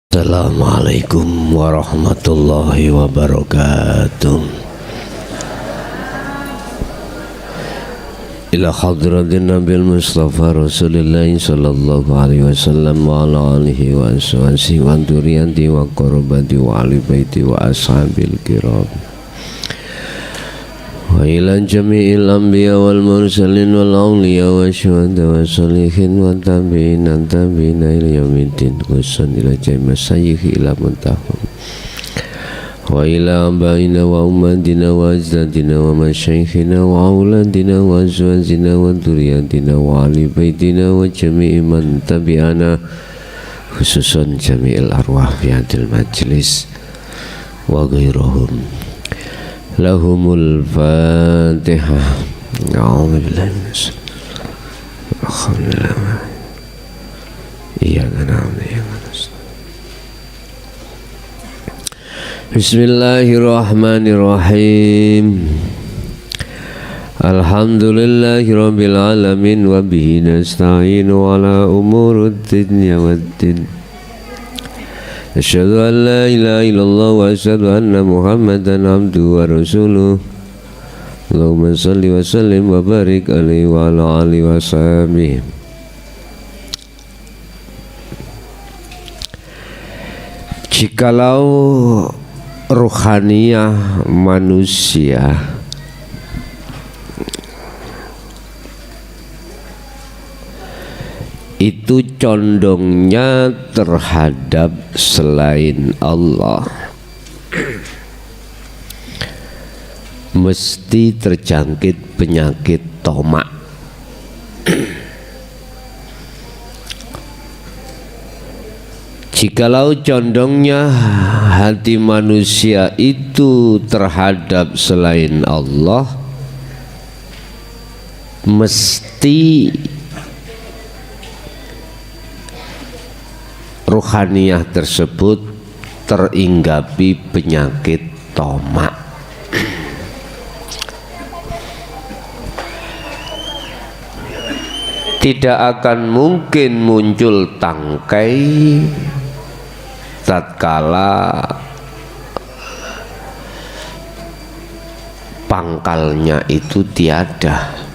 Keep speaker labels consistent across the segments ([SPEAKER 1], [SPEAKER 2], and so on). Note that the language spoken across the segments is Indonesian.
[SPEAKER 1] Assalamualaikum warahmatullahi wabarakatuh. Ila hadratin Nabil Mustafa Rasulullah sallallahu alaihi wasallam wa ala alihi wa ashabihi wa dzurriyyati wa qurabati wa ahli baiti wa ashabil kiram. Wa ila jami'il anbiya wal mursalin wal awliya wa syuhada wa salihin wa tabi'in tabi'ina ila yaumiddin khususan ila jami' masyayikh ila muntahum wa ila abaina wa ummatina wa ajdadina wa masyayikhina wa auladina wa azwajina wa dzurriyyatina wa ahli baitina wa jami'i man tabi'ana khususan jami'il arwah fi hadil majlis wa ghairahum. Lahumul Fatihah. A'udzu billahi minasyaitonir rajim. Iyyaka na'budu wa iyyaka nasta'in. Bismillahirrahmanirrahim. Alhamdulillahi rabbil alamin wa bihi nasta'inu ala umurid dunya waddin. Asyhadu an la ilaha illallah wa asyhadu anna Muhammadan abduhu wa rasuluh. Allahumma shalli wa sallim wa barik alaihi wa ala alihi wa sahbihi. Jikalau ruhaniyah manusia itu condongnya terhadap selain Allah, mesti terjangkit penyakit tomak. Jikalau condongnya hati manusia itu terhadap selain Allah, mesti ruhaniyah tersebut teringgapi penyakit tomak. Tidak akan mungkin muncul tangkai tatkala pangkalnya itu tiada.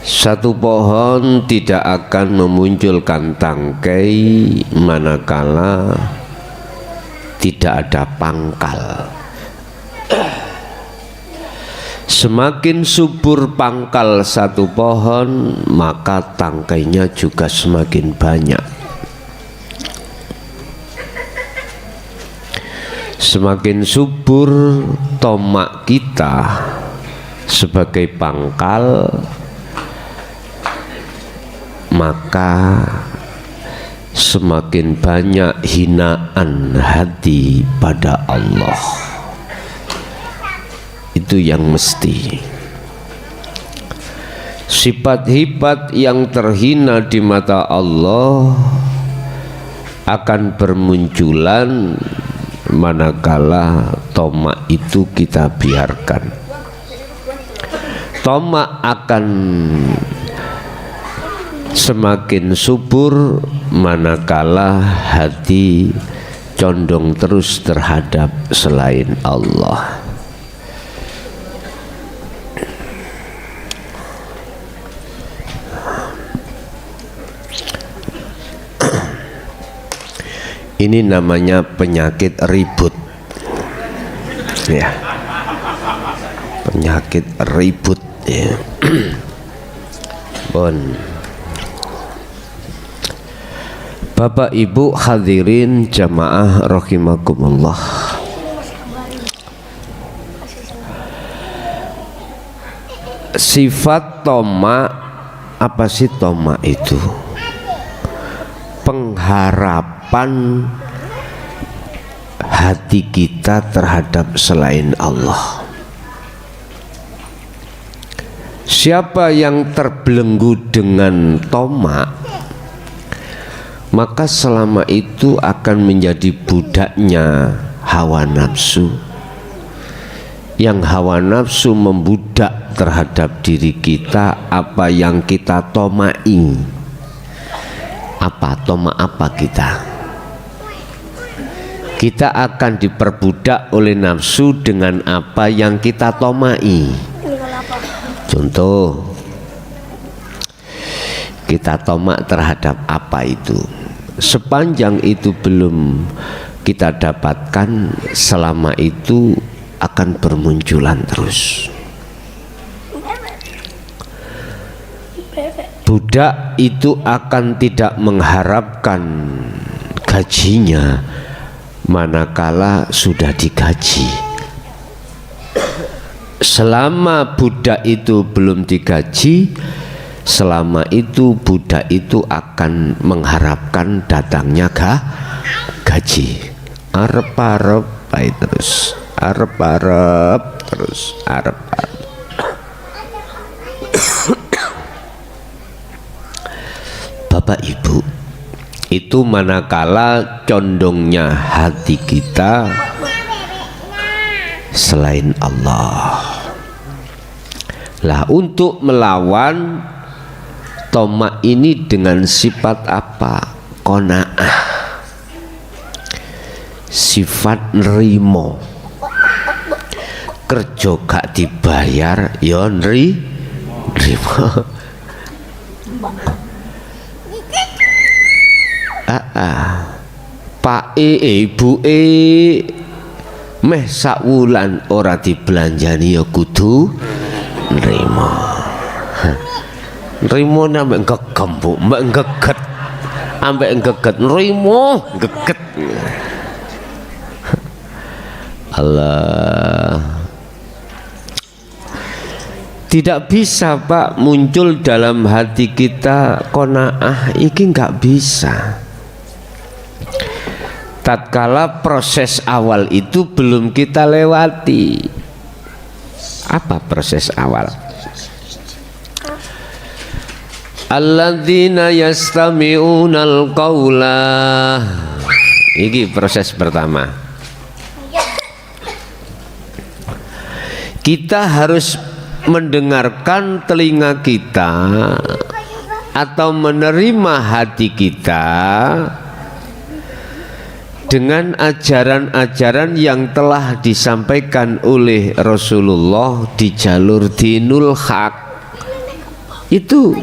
[SPEAKER 1] Satu pohon tidak akan memunculkan tangkai manakala tidak ada pangkal. Semakin subur pangkal satu pohon, maka tangkainya juga semakin banyak. Semakin subur tomak kita sebagai pangkal, maka semakin banyak hinaan hati pada Allah. Itu yang mesti. Sifat-sifat yang terhina di mata Allah akan bermunculan manakala tomak itu kita biarkan. Tomak akan semakin subur manakala hati condong terus terhadap selain Allah. Ini namanya penyakit ribut, ya. Penyakit ribut, ya. Bon. Bapak Ibu hadirin jamaah rahimakumullah. Sifat tomak, apa sih tomak itu? Pengharapan hati kita terhadap selain Allah. Siapa yang terbelenggu dengan tomak, maka selama itu akan menjadi budaknya hawa nafsu. Yang hawa nafsu membudak terhadap diri kita, apa yang kita tomai. apa? Toma apa kita? Kita akan diperbudak oleh nafsu dengan apa yang kita tomai. Contoh, kita tomak terhadap apa itu. Sepanjang itu belum kita dapatkan, selama itu akan bermunculan terus. Budak itu akan tidak mengharapkan gajinya manakala sudah digaji. Selama budak itu belum digaji, selama itu budak itu akan mengharapkan datangnya gaji. Arep-arep baik terus, arep-arep terus, arep-arep. Bapak Ibu, itu manakala condongnya hati kita selain Allah. Lah, untuk melawan tomak ini dengan sifat apa? Qanaah, sifat nerimo. Kerja gak dibayar ya nerimo. Pak ibu meh sak wulan ora dibelanjani ya kudu nrimo. Nrimo ambek gegem Bu, mbak geget. Ambek geget nrimo, geget. Allah. Tidak bisa Pak muncul dalam hati kita qanaah, iki enggak bisa. Tatkala proses awal itu belum kita lewati. Apa proses awal? Alladzina yastami'unal qawla. Ini proses pertama. Kita harus mendengarkan telinga kita atau menerima hati kita dengan ajaran-ajaran yang telah disampaikan oleh Rasulullah di jalur dinul haq. Itu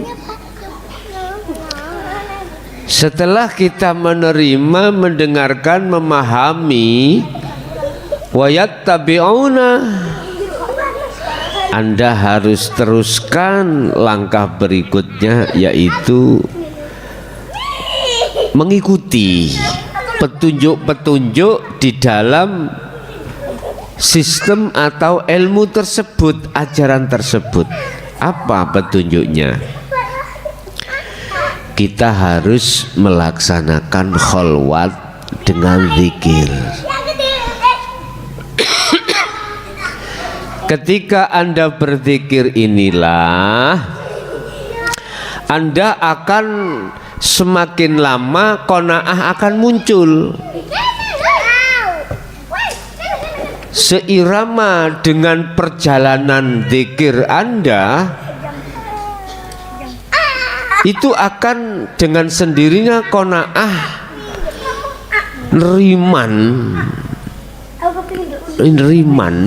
[SPEAKER 1] setelah kita menerima, mendengarkan, memahami, wayattabi'una, Anda harus teruskan langkah berikutnya, yaitu mengikuti petunjuk-petunjuk di dalam sistem atau ilmu tersebut, ajaran tersebut. Apa petunjuknya? Kita harus melaksanakan kholwat dengan zikir. Ketika Anda berzikir inilah Anda akan semakin lama qanaah akan muncul. Seirama dengan perjalanan zikir Anda, itu akan dengan sendirinya qanaah neriman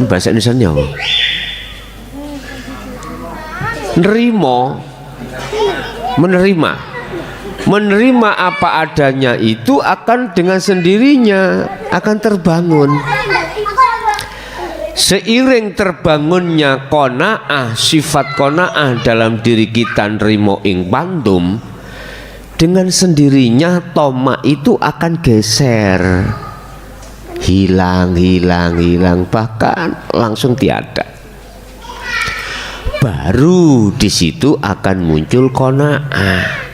[SPEAKER 1] bahasa Indonesia apa? Nerimo, menerima apa adanya itu akan dengan sendirinya akan terbangun. Seiring terbangunnya qanaah, sifat qanaah dalam diri kita nerimo ing pandum, dengan sendirinya toma itu akan geser, hilang, bahkan langsung tiada. Baru di situ akan muncul qanaah.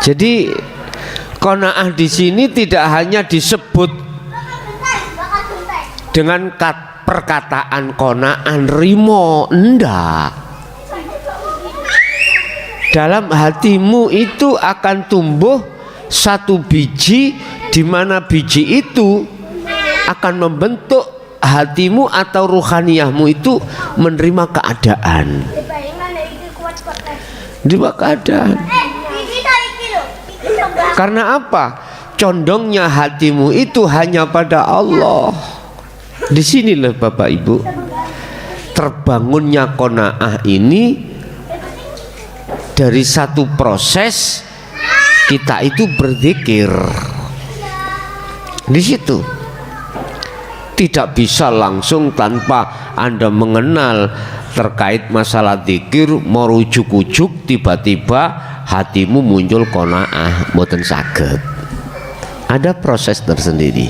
[SPEAKER 1] Jadi qanaah di sini tidak hanya disebut dengan perkataan qanaah rimo, enggak. Dalam hatimu itu akan tumbuh satu biji, di mana biji itu akan membentuk hatimu atau ruhaniyahmu itu menerima keadaan. Karena apa? Condongnya hatimu itu hanya pada Allah. Disinilah Bapak Ibu, terbangunnya qanaah ini dari satu proses kita itu berzikir. Di situ tidak bisa langsung tanpa Anda mengenal terkait masalah zikir, mau ujuk-ujuk tiba-tiba hatimu muncul qanaah, mboten saged. Ada proses tersendiri.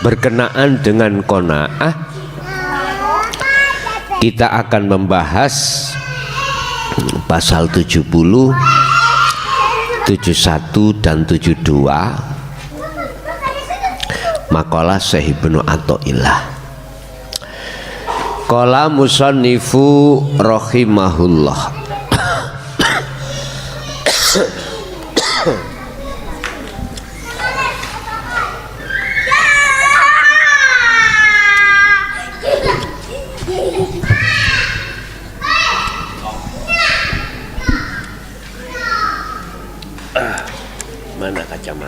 [SPEAKER 1] Berkenaan dengan qanaah, kita akan membahas pasal 70, 71 dan 72 makalah Syekh Ibnu Athaillah. Qala musannifu rahimahullah. Mana kacamata?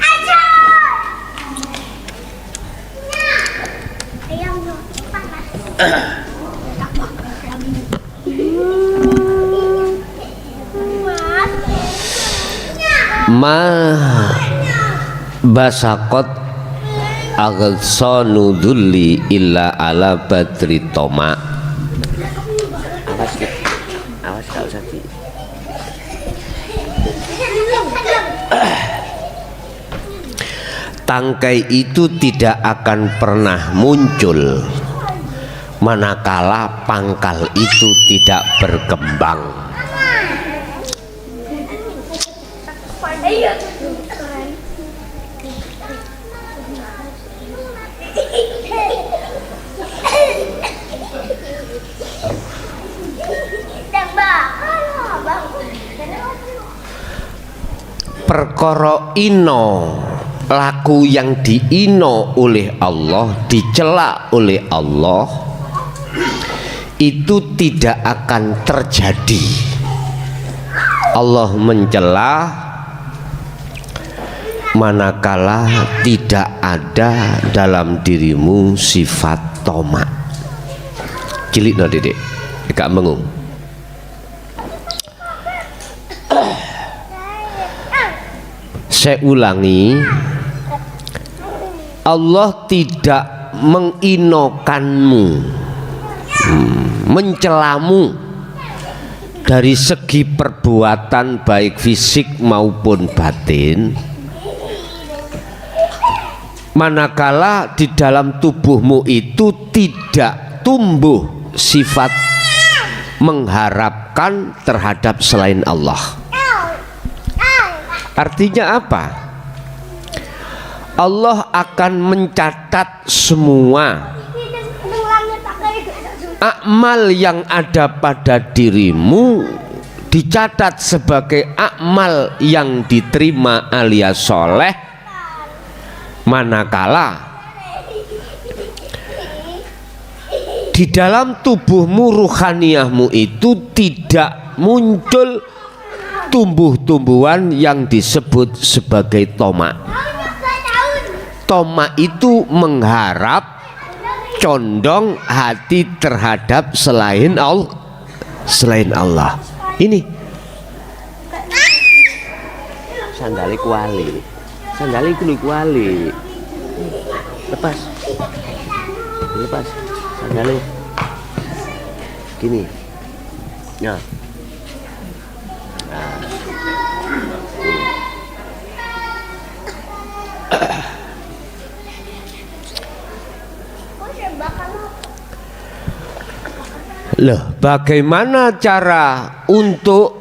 [SPEAKER 1] Ma basakot aghsanu dzulli illa ala badri toma. Awas gak usah di. Tangkai itu tidak akan pernah muncul manakala pangkal itu tidak berkembang. Perkara ino, laku yang diino oleh Allah, dicela oleh Allah, itu tidak akan terjadi. Allah mencela manakala tidak ada dalam dirimu sifat toma. Cilik no dedek, gak mengung. Saya ulangi, Allah tidak menginokanmu, mencelamu dari segi perbuatan baik fisik maupun batin, manakala di dalam tubuhmu itu tidak tumbuh sifat mengharapkan terhadap selain Allah. Artinya apa? Allah akan mencatat semua amal yang ada pada dirimu, dicatat sebagai amal yang diterima alias soleh, manakala di dalam tubuhmu, ruhaniyahmu itu tidak muncul tumbuh-tumbuhan yang disebut sebagai toma. Toma itu mengharap, condong hati terhadap selain Allah. Ini sandali kuali, sandali kuali. Lepas sandali. Gini, ya. Loh, bagaimana cara untuk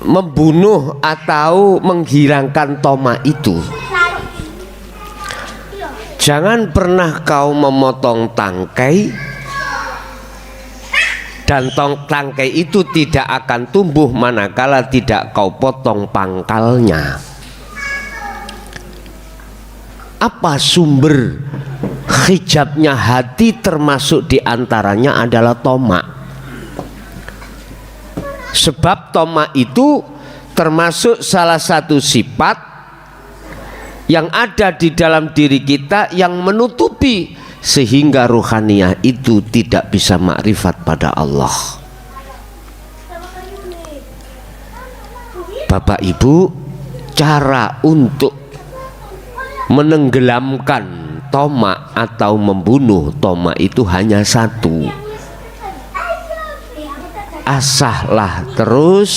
[SPEAKER 1] membunuh atau menghilangkan toma itu? Jangan pernah kau memotong tangkai, dan tangkai itu tidak akan tumbuh manakala tidak kau potong pangkalnya. Apa sumber hijabnya hati termasuk diantaranya adalah toma. Sebab toma itu termasuk salah satu sifat yang ada di dalam diri kita yang menutupi sehingga ruhaniyah itu tidak bisa makrifat pada Allah. Bapak Ibu, cara untuk menenggelamkan toma atau membunuh toma itu hanya satu. Asahlah terus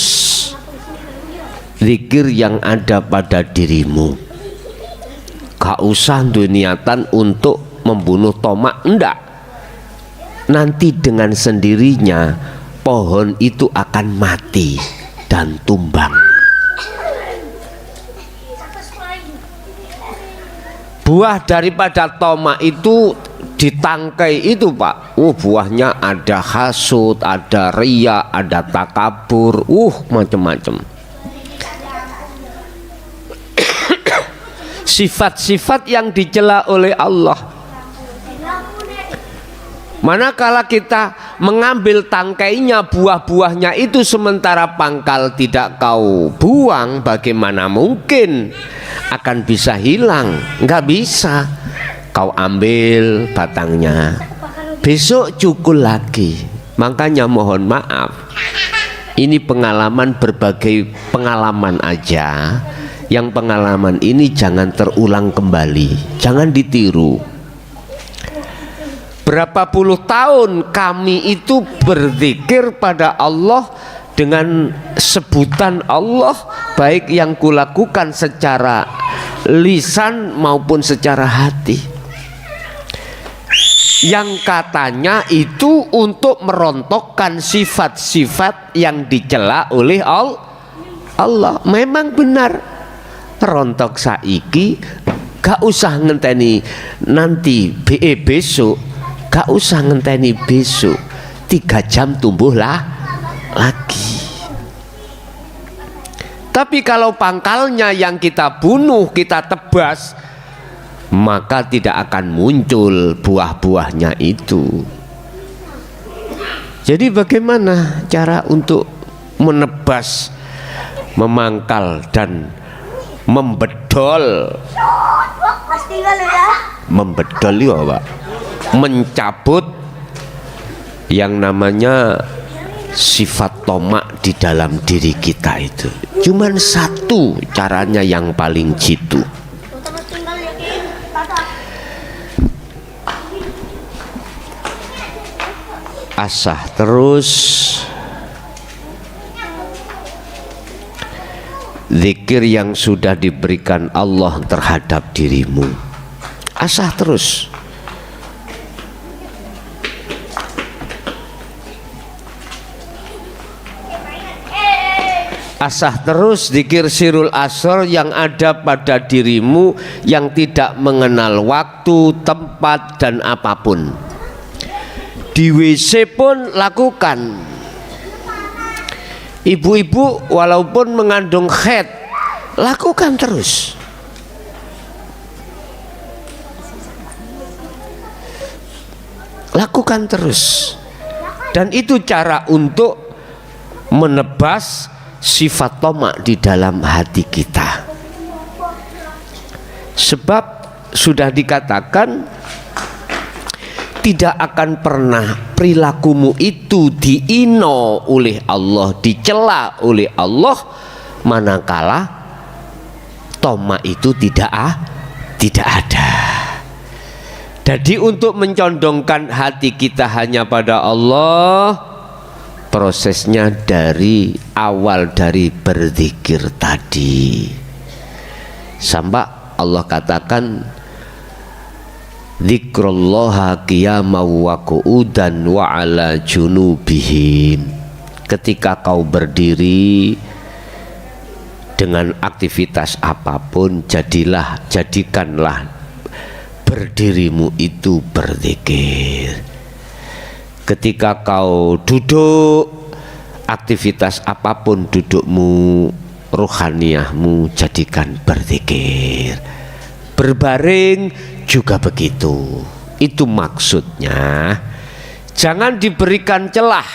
[SPEAKER 1] zikir yang ada pada dirimu. Gak usah niatan untuk membunuh toma, enggak. Nanti dengan sendirinya pohon itu akan mati dan tumbang. Buah daripada toma itu ditangkai itu Pak, buahnya ada hasud, ada riya, ada takabur, macam-macam. Sifat-sifat yang dicela oleh Allah. Manakala kita mengambil tangkainya, buah-buahnya itu sementara pangkal tidak kau buang, bagaimana mungkin akan bisa hilang? Enggak bisa. Kau ambil batangnya, besok cukul lagi. Makanya mohon maaf, ini pengalaman, berbagai pengalaman aja. Yang pengalaman ini jangan terulang kembali, jangan ditiru. Berapa puluh tahun kami itu berzikir pada Allah dengan sebutan Allah, baik yang kulakukan secara lisan maupun secara hati, yang katanya itu untuk merontokkan sifat-sifat yang dicela oleh Allah. Memang benar, rontok saiki, gak usah ngenteni nanti besok. Gak usah ngenteni besok, 3 jam tumbuhlah lagi. Tapi kalau pangkalnya yang kita bunuh, kita tebas, maka tidak akan muncul buah-buahnya itu. Jadi bagaimana cara untuk menebas, memangkal dan membedol? Membedol ya Pak, mencabut yang namanya sifat tomak di dalam diri kita itu. Cuman satu caranya yang paling jitu. Asah terus zikir yang sudah diberikan Allah terhadap dirimu. Asah terus. Asah terus zikir sirul asr yang ada pada dirimu, yang tidak mengenal waktu, tempat, dan apapun. Di WC pun lakukan. Ibu-ibu walaupun mengandung haid, lakukan terus. Lakukan terus. Dan itu cara untuk menebas sifat tomak di dalam hati kita. Sebab sudah dikatakan tidak akan pernah perilakumu itu diino oleh Allah, dicela oleh Allah, manakala tomak itu tidak ada. Jadi untuk mencondongkan hati kita hanya pada Allah, prosesnya dari awal, dari berzikir tadi. Sampai Allah katakan dzikrullaha qiyaman wa qu'udan wa ala junubihim. Ketika kau berdiri dengan aktivitas apapun, jadikanlah berdirimu itu berzikir. Ketika kau duduk, aktivitas apapun dudukmu, ruhaniyahmu jadikan berzikir. Berbaring juga begitu. Itu maksudnya jangan diberikan celah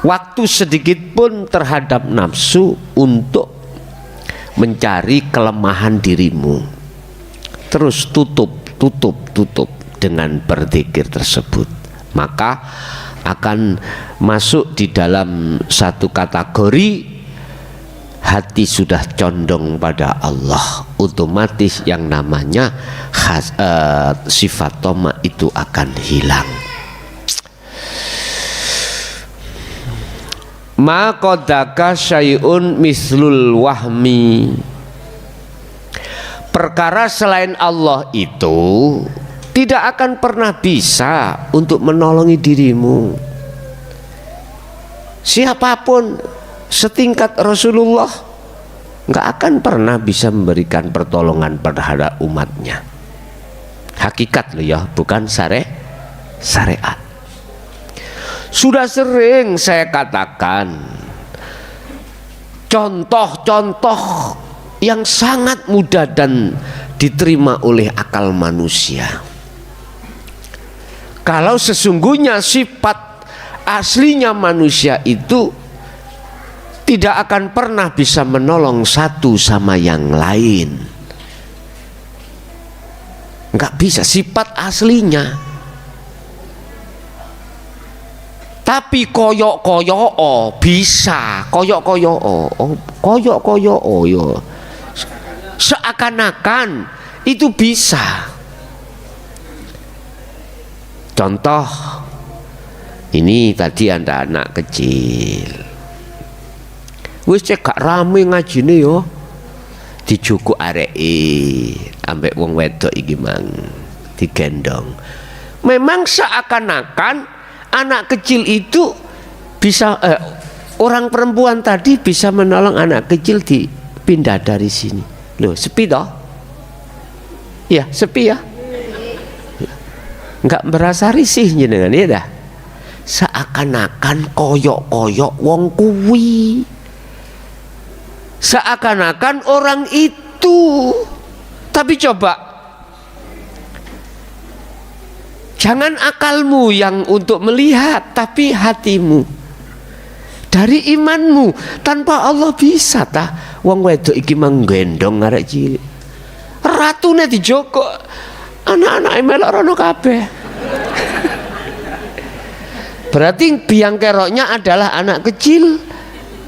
[SPEAKER 1] waktu sedikit pun terhadap nafsu untuk mencari kelemahan dirimu. Terus tutup dengan berzikir tersebut, maka akan masuk di dalam satu kategori hati sudah condong pada Allah. Otomatis yang namanya sifat toma itu akan hilang. Ma qadaka syai'un mislul wahmi. Perkara selain Allah itu tidak akan pernah bisa untuk menolongi dirimu. Siapapun setingkat Rasulullah nggak akan pernah bisa memberikan pertolongan terhadap umatnya. Hakikat loh ya, bukan syariat. Sudah sering saya katakan contoh-contoh yang sangat mudah dan diterima oleh akal manusia. Kalau sesungguhnya sifat aslinya manusia itu tidak akan pernah bisa menolong satu sama yang lain. Nggak bisa, sifat aslinya. Tapi koyok-koyok bisa, koyok-koyok yo. Seakan-akan itu bisa. Contoh, ini tadi ada anak kecil. Wis cek gak rame ngajine yo. Dijuku areke ambek wong wedok iki mang digendong. Memang seakan-akan anak kecil itu bisa orang perempuan tadi bisa menolong anak kecil dipindah dari sini. Loh, sepi toh? Ya, sepi ya. Enggak merasa risih jenengan ya dah. Seakan-akan koyok-koyok wong kuwi. Seakan-akan orang itu. Tapi coba, jangan akalmu yang untuk melihat, tapi hatimu. Dari imanmu, tanpa Allah bisa tah wong wedok iki manggendong arek cilik. Ratune dijogo, anak-anak melok rono kabeh. Berarti biang keroknya adalah anak kecil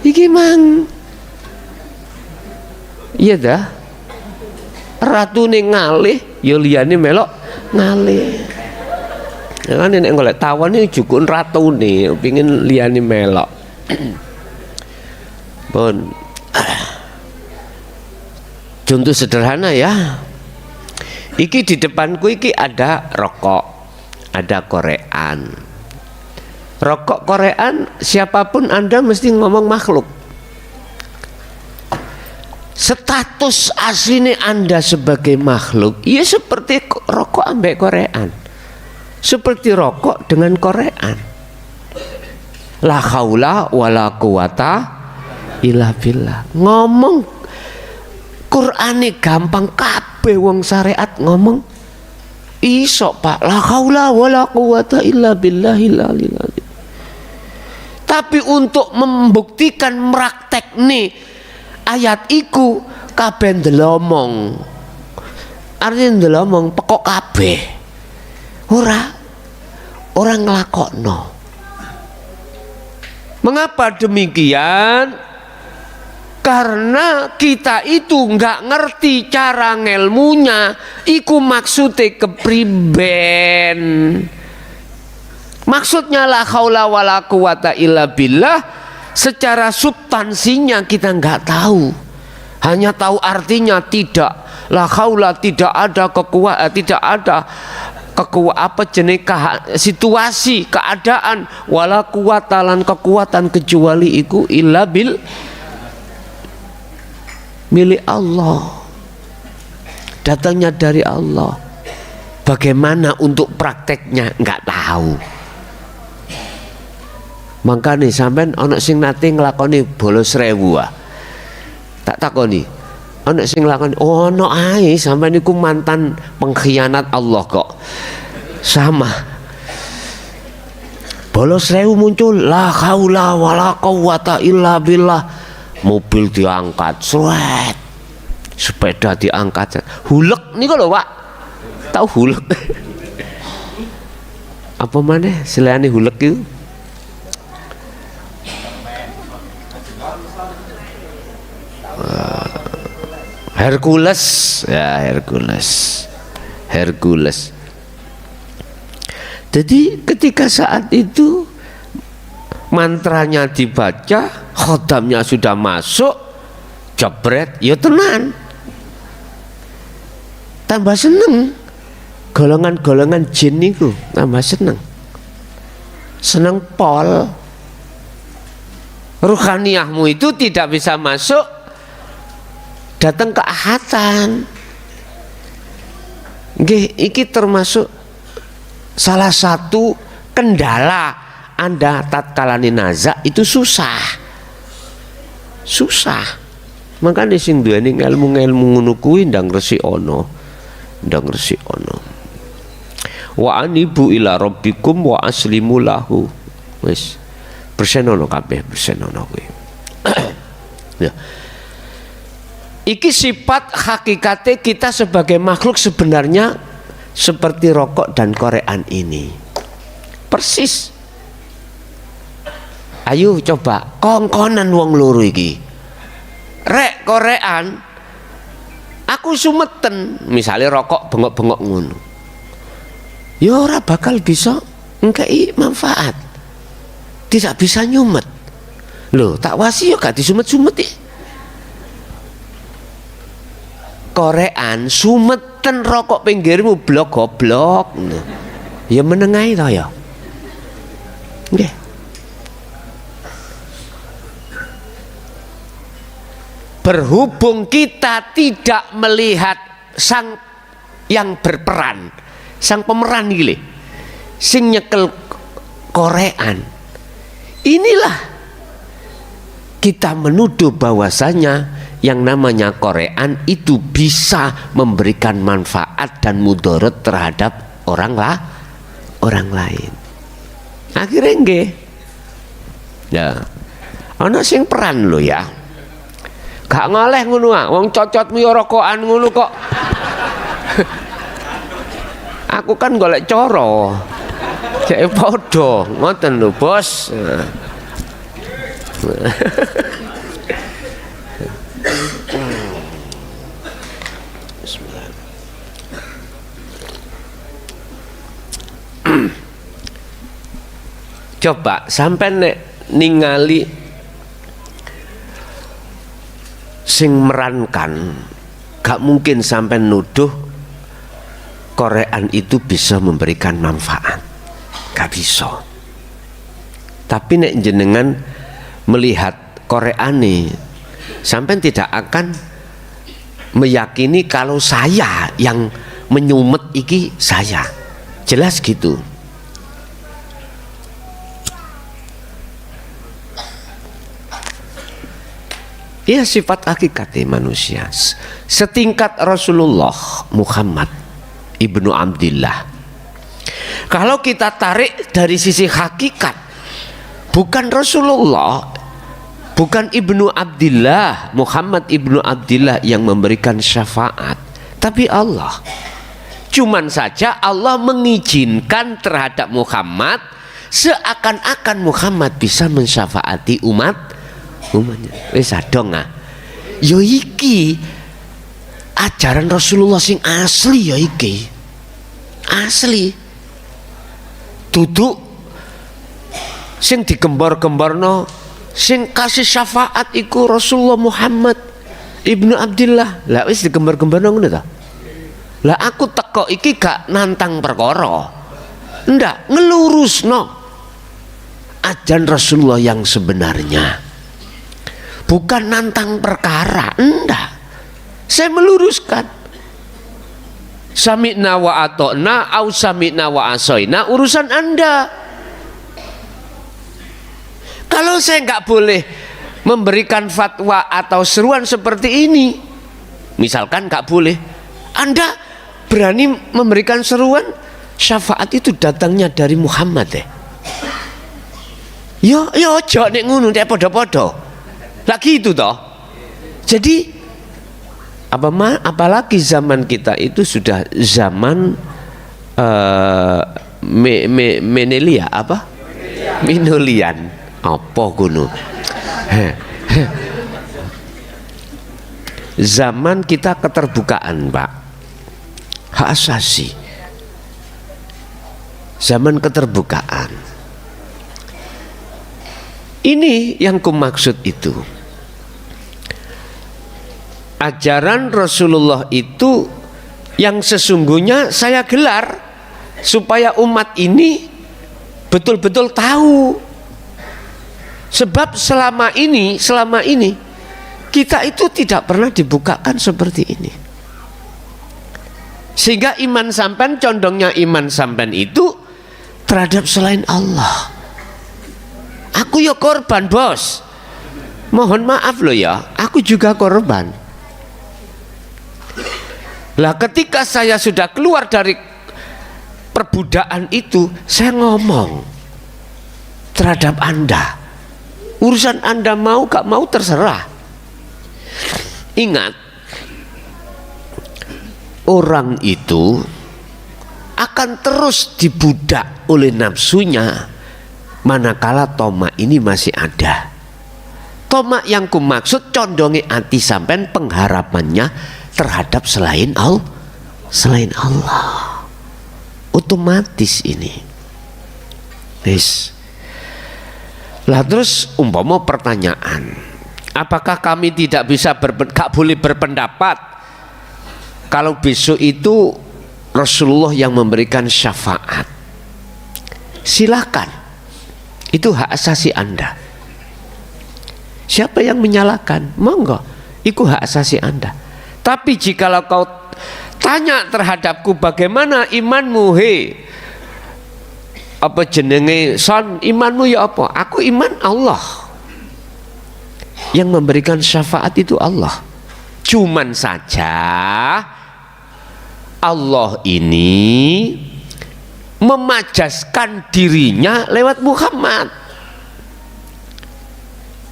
[SPEAKER 1] iki mang. Iya dah. Ratune ngalih, ya liyane melok ngalih. Kan nek golek tawon iki jukun ratune, pengin liyane melok. Pun contoh sederhana ya. Iki di depanku iki ada rokok, ada korean. Rokok korean siapapun Anda mesti ngomong makhluk. Status aslinya Anda sebagai makhluk, ya seperti rokok ambek korean. Seperti rokok dengan korean. La haula wala quwata illa billah. Ngomong Qur'ane gampang kabeh wong syariat ngomong iso Pak. La haula wala quwata illa billahil aliyil azim. Tapi untuk membuktikan meraktekne ayat iku kabeh ndelomong. Artinya ndelomong pekok kabeh. Orang nglakokno. Mengapa demikian? Karena kita itu nggak ngerti cara ngelmunya. Iku maksudnya kepriben. Maksudnya la haula wala quwata illa billah. Secara substansinya kita nggak tahu. Hanya tahu artinya tidak. La haula tidak ada kekuatan, tidak ada apa jenis situasi keadaan wala kuwatalan kekuatan kecuali iku illa bil milik Allah, datangnya dari Allah. Bagaimana untuk prakteknya nggak tahu. Makanya sampean ana sing nate nglakoni bolos 1000 tak takoni ana sing nglakoni ono ae sampean iku mantan pengkhianat Allah kok. sama. Bolos rewu muncul, la haula wala quwata illa billah. Mobil diangkat, sret. Sepeda diangkat. Hulek niku lho, Pak. Tahu hulek? Apa maneh selain hulek itu? Hercules, ya Hercules. Jadi ketika saat itu mantranya dibaca, khodamnya sudah masuk, jebret, ya tenan. Tambah seneng. Golongan-golongan jin niku tambah seneng. Seneng pol. Ruhaniyahmu itu tidak bisa masuk, datang ke ahatan. Nggih, iki termasuk salah satu kendala Anda tatkala nazak itu susah. Makanya sing duweni ilmu-ilmu ngono kuwi ndang resik ana. Wa anibu ila rabbikum wa aslimu lahu. Wis bersenono kabeh, bersenono kuwi. Ya. Iki sifat hakikate kita sebagai makhluk sebenarnya seperti rokok dan korean ini. Persis. Ayo coba kongkonan wong loro iki. Rek korean aku sumeten, misalnya rokok bengok-bengok ngono. Ya ora bakal bisa ngkei manfaat. Tidak bisa nyumet. Loh, tak wasi ya gak disumet-sumet ya. Korean sumeten rokok pinggirmu blok goblok. Ya menengahi to ya. Nggih. Berhubung kita tidak melihat sang yang berperan, sang pemeran gile, sing nyekel korean, inilah kita menuduh bahwasanya yang namanya korean itu bisa memberikan manfaat dan mudarat terhadap orang lain. Akhirnya nggih, ya, ana sing peran lo ya. Gak ngaleh ngono ah, wong cocotmu ya rokokan ngono kok. Aku kan golek cara. Jek padha, ngoten lho, Bos. Coba sampai nek ningali sing merankan, gak mungkin sampai nuduh korean itu bisa memberikan manfaat, gak bisa. Tapi nek jenengan melihat koreane, sampai tidak akan meyakini kalau saya yang menyumet iki saya, jelas gitu. Ya sifat hakikatnya manusia setingkat Rasulullah Muhammad ibnu Abdillah. Kalau kita tarik dari sisi hakikat, bukan Rasulullah, bukan ibnu Abdillah, Muhammad ibnu Abdillah yang memberikan syafaat, tapi Allah. Cuman saja Allah mengizinkan terhadap Muhammad seakan-akan Muhammad bisa mensyafaati umatnya. Wis adong ah. Yo iki ajaran Rasulullah sing asli ya iki. Asli. Duduk sing digembar-gembarno, sing kasih syafaat iku Rasulullah Muhammad ibnu Abdillah. Lah wis digembar-gembarno ngono ta? Lah aku teko iki gak nantang perkara. Ndak, ngelurusno ajaran Rasulullah yang sebenarnya. Bukan nantang perkara, enggak. Saya meluruskan. Sami'na wa ata'na au sami'na wa asoina, urusan Anda. Kalau saya nggak boleh memberikan fatwa atau seruan seperti ini, misalkan nggak boleh, Anda berani memberikan seruan, syafaat itu datangnya dari Muhammad ya. Yo ojo nek ngono nek padha-padha. Lagi itu toh. Jadi apalagi zaman kita itu sudah zaman Menelia apa? Minulian. Apa ngono? Zaman kita keterbukaan, Pak. Hak asasi. Zaman keterbukaan. Ini yang kumaksud itu. Ajaran Rasulullah itu yang sesungguhnya saya gelar supaya umat ini betul-betul tahu. Sebab selama ini kita itu tidak pernah dibukakan seperti ini. Sehingga iman sampean, condongnya iman sampean itu terhadap selain Allah. Aku ya korban, bos. Mohon maaf loh ya, aku juga korban. Lah ketika saya sudah keluar dari perbudakan itu, saya ngomong terhadap Anda. Urusan Anda mau gak mau terserah. Ingat, orang itu akan terus dibudak oleh nafsunya manakala toma ini masih ada. Toma yang kumaksud condongi hati sampean pengharapannya terhadap selain Allah. Otomatis ini. Yes. Lah terus umpama pertanyaan, apakah kami tidak bisa gak boleh berpendapat kalau besok itu Rasulullah yang memberikan syafaat? Silakan, itu hak asasi Anda. Siapa yang menyalahkan? Monggo, itu hak asasi Anda. Tapi jikalau kau tanya terhadapku bagaimana imanmu, apa jenenge son, imanmu ya apa? Aku iman Allah. Yang memberikan syafaat itu Allah. Cuman saja Allah ini memajaskan dirinya lewat Muhammad.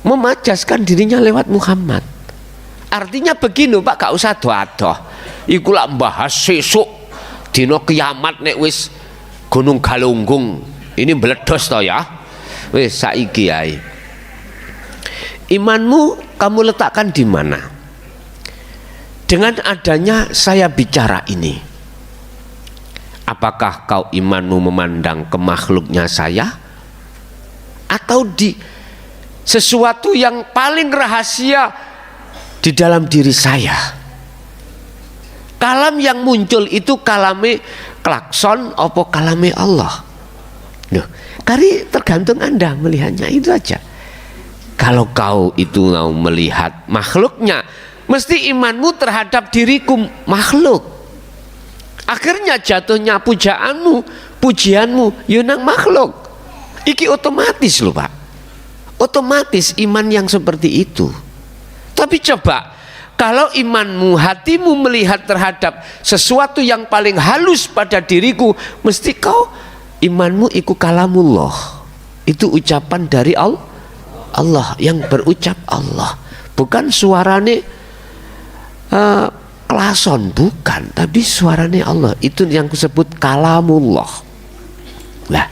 [SPEAKER 1] Memajaskan dirinya lewat Muhammad. Artinya begini Pak, gak usah doa-doa. Iku lak bahas sesuk dina kiamat nek wis Gunung Galunggung ini meledos toh ya. Wis saiki ae. Imanmu kamu letakkan di mana? Dengan adanya saya bicara ini, apakah kau imanmu memandang ke makhluknya saya, atau di sesuatu yang paling rahasia di dalam diri saya? Kalam yang muncul itu kalame klakson apa kalame Allah? Loh, kari tergantung Anda melihatnya, itu aja. Kalau kau itu mau melihat makhluknya, mesti imanmu terhadap diriku makhluk. Akhirnya jatuhnya pujianmu yunang makhluk. Iki otomatis loh Pak. Otomatis iman yang seperti itu. Tapi coba kalau imanmu, hatimu melihat terhadap sesuatu yang paling halus pada diriku, mesti kau imanmu iku kalamullah. Itu ucapan dari Allah, yang berucap Allah, bukan suarane klason, bukan, tapi suarane Allah. Itu yang disebut kalamullah. Nah,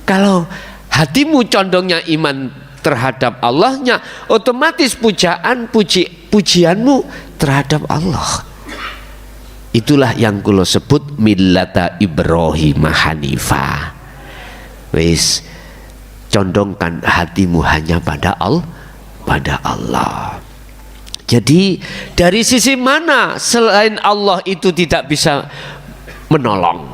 [SPEAKER 1] kalau hatimu condongnya iman terhadap Allahnya, otomatis pujianmu terhadap Allah. Itulah yang kulo sebut millata Ibrahim Hanifah. Wis, condongkan hatimu hanya pada Allah. Jadi dari sisi mana selain Allah itu tidak bisa menolong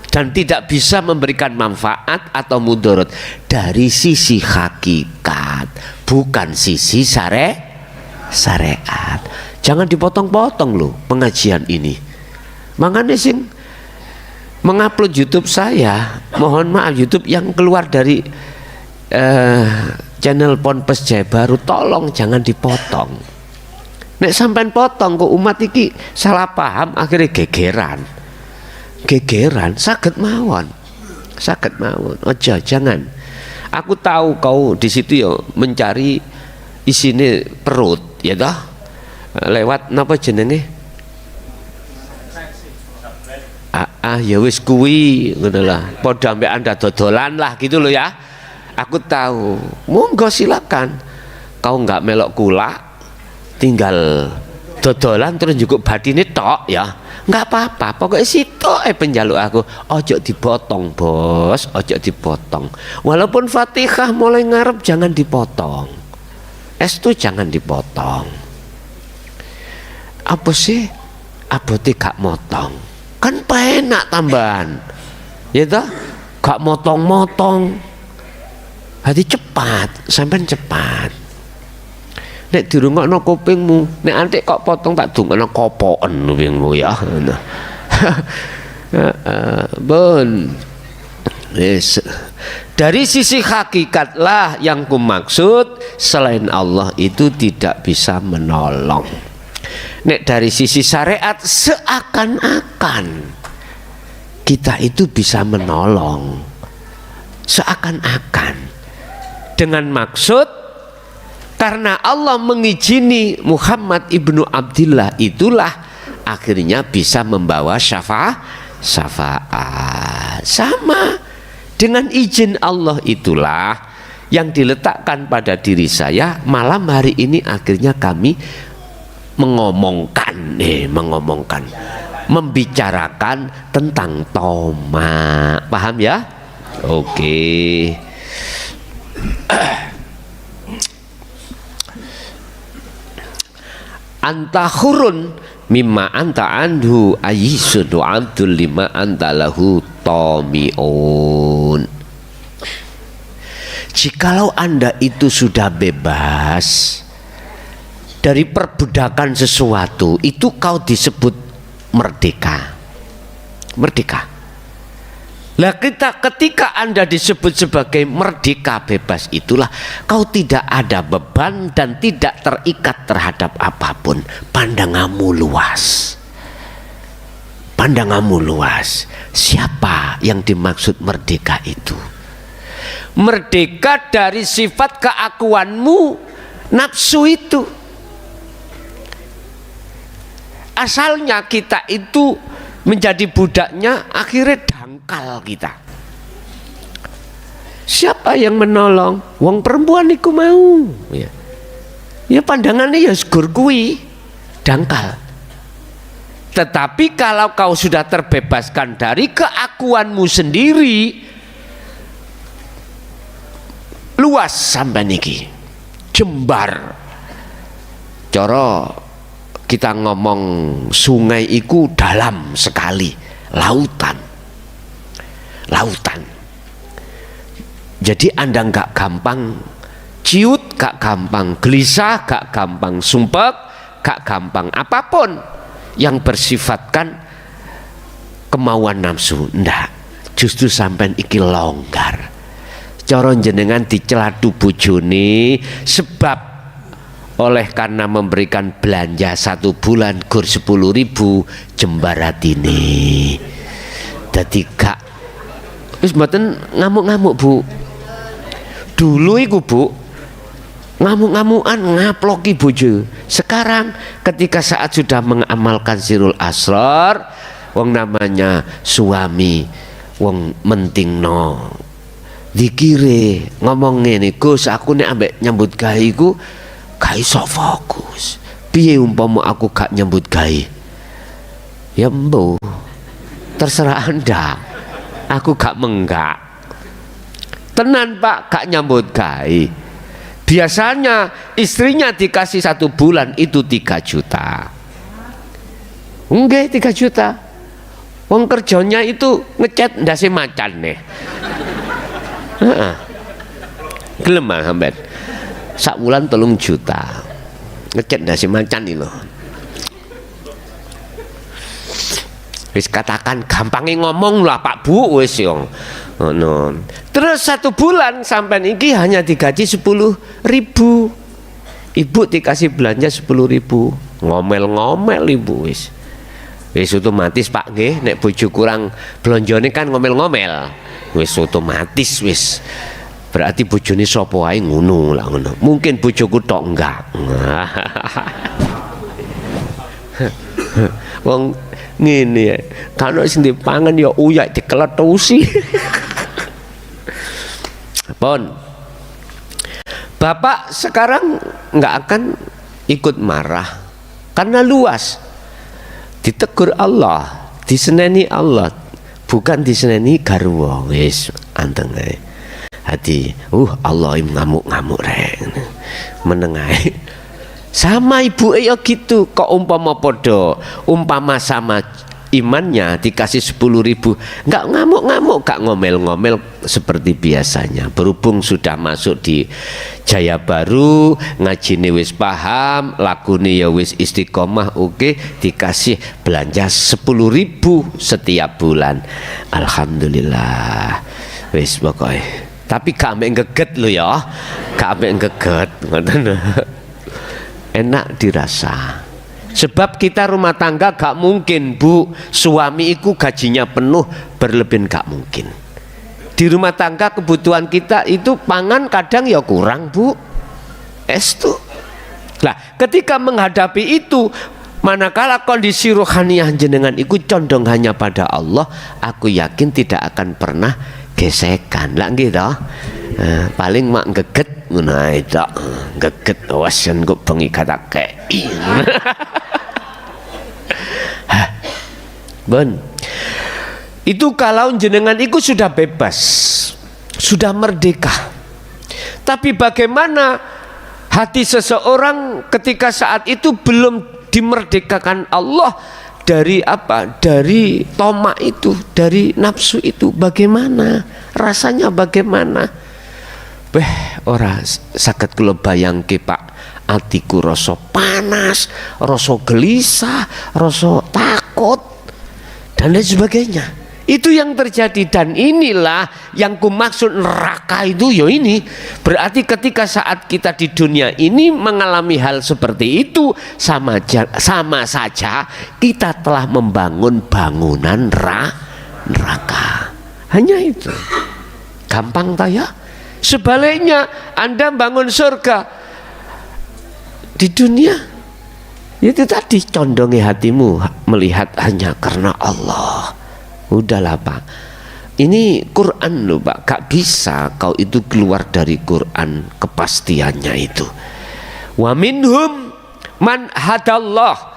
[SPEAKER 1] dan tidak bisa memberikan manfaat atau mudarat? Dari sisi hakikat, bukan sisi syariat. Jangan dipotong-potong loh pengajian ini. Makanya sing mengupload YouTube saya, mohon maaf, YouTube yang keluar dari channel Ponpes Jaya Baru, tolong jangan dipotong. Nek sampean potong kok umat iki salah paham, akhirnya gegeran. gegeran, saged mawon. Aja jangan. Aku tahu kau di situ ya mencari isine perut, ya toh. Lewat napa jenenge? Ya wis kuwi ngono lah. Padha ambek Anda dodolan lah gitu loh ya. Aku tahu. Monggo silakan. Kau nggak melok kula, tinggal dodolan terus juga batine tok ya. Nggak apa-apa, pokoknya situ penjaluk aku. Ojo dipotong bos, ojo dipotong. Walaupun Fatihah mulai ngarep jangan dipotong. Estu jangan dipotong. Apa sih? Abote gak motong. Kan penak tambahan. Ya toh? Gak motong-motong. Hati cepat, sampean cepat. Nek dirungokno kupingmu, nek antik kok potong tak dungokno kopoken kupingmu ya. Bon. Yes. Dari sisi hakikatlah yang kumaksud, selain Allah itu tidak bisa menolong. Nek dari sisi syariat seakan-akan kita itu bisa menolong. Seakan-akan. Dengan maksud karena Allah mengizini Muhammad ibnu Abdillah, itulah akhirnya bisa membawa syafaat. Sama dengan izin Allah itulah yang diletakkan pada diri saya. Malam hari ini akhirnya kami membicarakan tentang toma. Paham ya? Oke. Anta hurun mimma anta anhu ayyisudu abdul lima anta lahu tomi'un. Jikalau Anda itu sudah bebas dari perbudakan sesuatu, itu kau disebut merdeka. Merdeka. Lah ketika Anda disebut sebagai merdeka bebas, itulah kau tidak ada beban dan tidak terikat terhadap apapun. Pandanganmu luas. Pandanganmu luas. Siapa yang dimaksud merdeka itu? Merdeka dari sifat keakuanmu, nafsu itu. Asalnya kita itu menjadi budaknya, akhirnya dangkal kita. Siapa yang menolong? Wong perempuan iku mau. Ya pandangannya ya segur kui, dangkal. Tetapi kalau kau sudah terbebaskan dari keakuanmu sendiri, luas sampai niki, jembar. Coro kita ngomong sungai iku dalam sekali, lautan. Jadi Anda nggak gampang ciut, gak gampang gelisah, gak gampang sumpek, gak gampang apapun yang bersifatkan kemauan nafsu. Ndak, justru sampai iki longgar. Coro jenengan diceladu bojone sebab oleh karena memberikan belanja 1 bulan gur 10.000 jembarat ini. Dadi gak wis mboten ngamuk-ngamuk Bu. Dulu iku Bu ngamuk-ngamukan ngaploki bojo. Sekarang ketika saat sudah mengamalkan sirul asrar, wong namanya suami wong mentingno dikire ngomong ngene, Gus aku nek ambek nyambut gawe iku gak iso fokus. Piye umpama aku gak nyambut gawe? Ya mbo, terserah Anda. Aku gak menggak. Tenan Pak, gak nyambut gawe. Biasanya istrinya dikasih 1 bulan itu 3 juta. Enggak 3 juta. Wong kerjanya itu ngecat ndase macan nih. Gelem Hambat. Sak bulan 3 juta. Ngecat ndase macan iki lho. Wis katakan gampangnya ngomong lah Pak Bu wis yo. No. Terus 1 bulan sampai iki hanya digaji 10.000. Ibu dikasih belanja 10.000. Ngomel-ngomel ibu wis. Wis otomatis Pak nggih, nek bojo kurang blonjone kan ngomel-ngomel. Wis otomatis wis. Berarti bojone sapa wae ngono lah ngono. Mungkin bojoku tok enggak. Wong ngene ya. Kalau sing dipangan ya uyak dikeletusi. Pon. Bapak sekarang nggak akan ikut marah karena luas. Ditegur Allah, diseneni Allah, bukan diseneni garwa. Wis anteng ae. Hati, Allah ngamuk-ngamuk rek. Menengae. Sama ibu ya gitu. Kok umpama sama imannya dikasih 10.000, nggak ngamuk-ngamuk, nggak ngomel-ngomel seperti biasanya. Berhubung sudah masuk di Jaya Baru, ngajine wis paham, lakune ya wis istiqomah, oke, dikasih belanja 10.000 setiap bulan. Alhamdulillah. Wis pokoknya. Tapi gak ambek geget lo ya, gak ambek geget, enak dirasa. Sebab kita rumah tangga gak mungkin Bu, suami iku gajinya penuh berlebihan, gak mungkin. Di rumah tangga kebutuhan kita itu pangan kadang ya kurang Bu. Estu. Nah, ketika menghadapi itu, manakala kondisi rohaniah jenengan iku condong hanya pada Allah, aku yakin tidak akan pernah gesekan. Lah nggih to. Paling mak geget ngono ae tok. Geget awas yen kok bengi katake. Ben. Itu kalau jenengan itu sudah bebas, sudah merdeka. Tapi bagaimana hati seseorang ketika saat itu belum dimerdekakan Allah dari apa? Dari tomak itu, dari nafsu itu. Bagaimana? Rasanya bagaimana? Ora saged kula bayangke Pak. Atiku rasa panas, rasa gelisah, rasa takut dan lain sebagainya. Itu yang terjadi, dan inilah yang kumaksud neraka itu ya ini. Berarti ketika saat kita di dunia ini mengalami hal seperti itu, sama saja kita telah membangun bangunan neraka. Hanya itu. Gampang tak ya? Sebaliknya Anda bangun surga di dunia, itu tadi condongi hatimu melihat hanya karena Allah. Udahlah Pak, ini Quran loh Pak, gak bisa kau itu keluar dari Quran kepastiannya itu. Wa minhum man hadallah,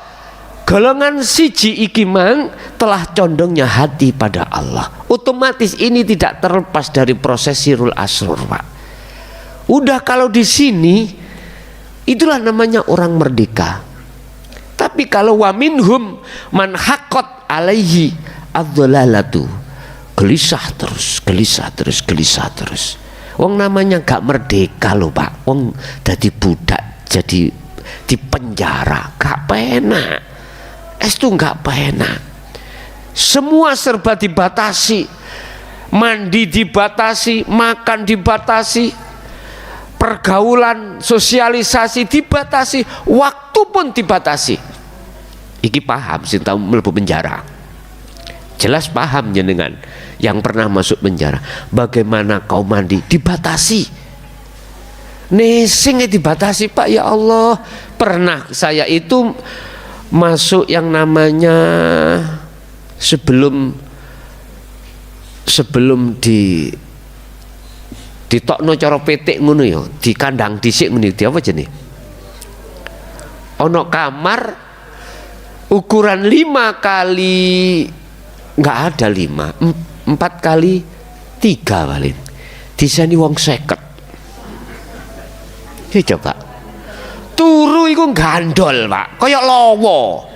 [SPEAKER 1] golongan siji iki mang telah condongnya hati pada Allah. Otomatis ini tidak terlepas dari proses sirul asrur Pak. Udah kalau di sini itulah namanya orang merdeka. Tapi kalau wa minhum man haqqat alaihi adzalalatu, gelisah terus. Wong namanya gak merdeka loh Pak. Wong jadi budak, jadi di penjara, gak penak. Itu gak penak. Semua serba dibatasi. Mandi dibatasi, makan dibatasi, pergaulan, sosialisasi dibatasi, waktu pun dibatasi. Iki paham sing tau mlebu penjara. Jelas paham jenengan yang pernah masuk penjara. Bagaimana kau mandi dibatasi. Nesing dibatasi Pak, ya Allah. Pernah saya itu masuk yang namanya sebelum ditokno cara petik ngono ya, di kandang dhisik ngono iki apa jenenge? Ono kamar ukuran 5 kali, nggak ada 5, 4 kali 3 paling. Disani wong 50. Ya coba. Turu iku gandol, Pak. Kayak lowo.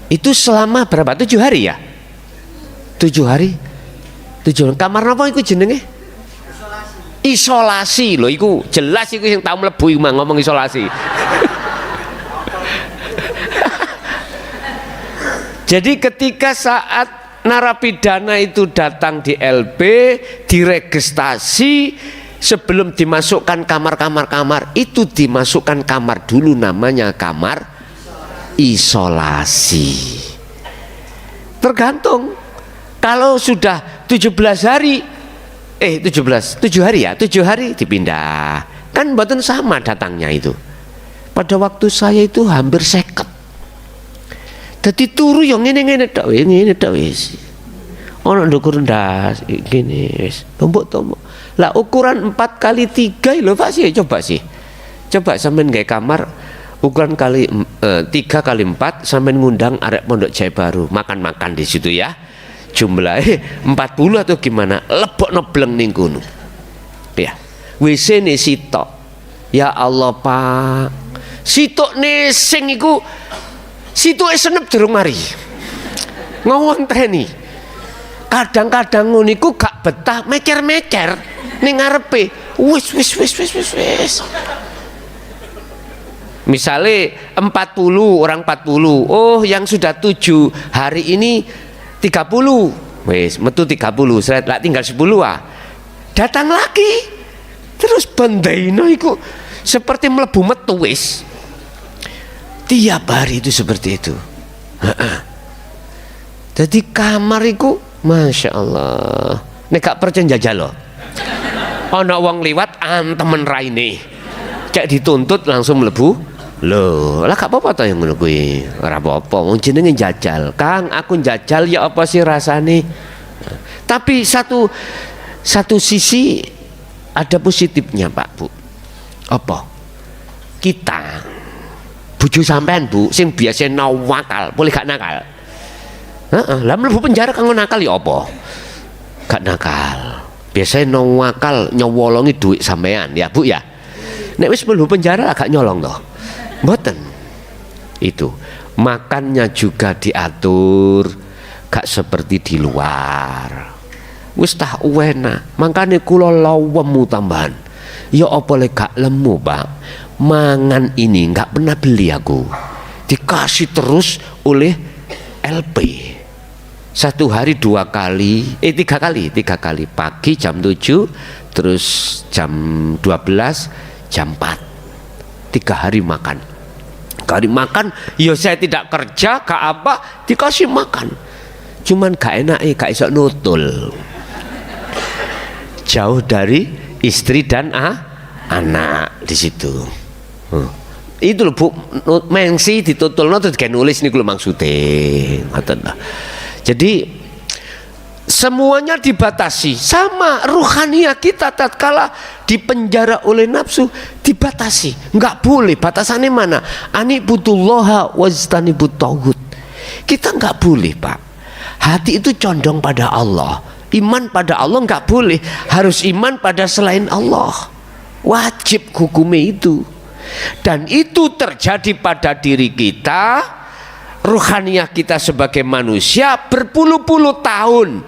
[SPEAKER 1] Itu selama berapa? 7 hari ya? 7 hari. 7 hari. Kamar napa iku jenenge? Isolasi loh, iku jelas iku yang tahu mlebu ngomong isolasi. Jadi ketika saat narapidana itu datang di LP, diregistrasi, sebelum dimasukkan kamar itu dimasukkan kamar dulu, namanya kamar isolasi.
[SPEAKER 2] Tergantung. Kalau sudah 17 hari 7 hari ya, 7 hari dipindah. Kan mboten sama datangnya itu. Pada waktu saya itu hampir 50. Jadi turu yang ngene-ngene tok wis. Ono ndukur ndas gini wis. Tombok-tombok. Lah ukuran 4 kali 3 lho Pak sih, coba sih. Coba sampean gawe kamar ukuran 3 kali 4 sampean ngundang arek Pondok Jaya Baru makan-makan di situ ya. Jumlahnya 40 atau gimana? Lebokno bleng ning kono. Ya. WC-ne sitok. Ya Allah Pak. Sitokne sing iku situke senep durung mari. Ngonteni. Kadang-kadang ngono iku gak betah mecer-mecer ning ngarepe. Wis. Misale 40 orang 40. Oh, yang sudah 7 hari ini 30. Wis metu 30. Lah tinggal 10 ah. Datang lagi. Terus bendaino iku seperti mlebu metu wis. Tiap hari itu seperti itu. Jadi kamar iku Masya Allah. Nek gak percaya jajal loh. Ana wong liwat antemen raine. Cek dituntut langsung mlebu. Loh, lah gak apa-apa toh yang ngono kuwi. Ora apa-apa, wong jenenge jajal. Kang, aku jajal ya apa sih rasane? Tapi satu sisi ada positifnya, Pak, Bu. Apa? Kita bojo sampean, Bu, sing biasa nawakal, boleh gak nakal? Heeh, lah mlebu penjara kanggo nakal ya apa? Gak nakal. Biasanya nawakal nyowolongi duit sampean, ya, Bu ya. Nek wis mlebu penjara agak nyolong toh. Mboten. Itu makannya juga diatur, gak seperti di luar. Wis tah enak, makane kula lawemu tambahan. Ya apa le gak lemu, Pak. Mangan ini gak pernah beli aku. Dikasih terus oleh LP. 1 hari 2 kali, 3 kali. Pagi jam 7, terus jam 12, jam 4. 3 hari makan. Kali makan, ya saya tidak kerja, gak apa, dikasih makan. Cuman gak enak, gak iso nutul. Jauh dari istri dan anak di situ. Itu loh Bu, mengsi ditutulno terus kayak nulis nih kalau maksudnya. Jadi semuanya dibatasi. Sama ruhania kita tatkala dipenjara oleh nafsu dibatasi. Enggak boleh. Batasannya mana? Anibutullaha wajtanibut tauhid. Kita enggak boleh, Pak. Hati itu condong pada Allah. Iman pada Allah enggak boleh. Harus iman pada selain Allah. Wajib hukumnya itu. Dan itu terjadi pada diri kita. Ruhaniah kita sebagai manusia berpuluh-puluh tahun.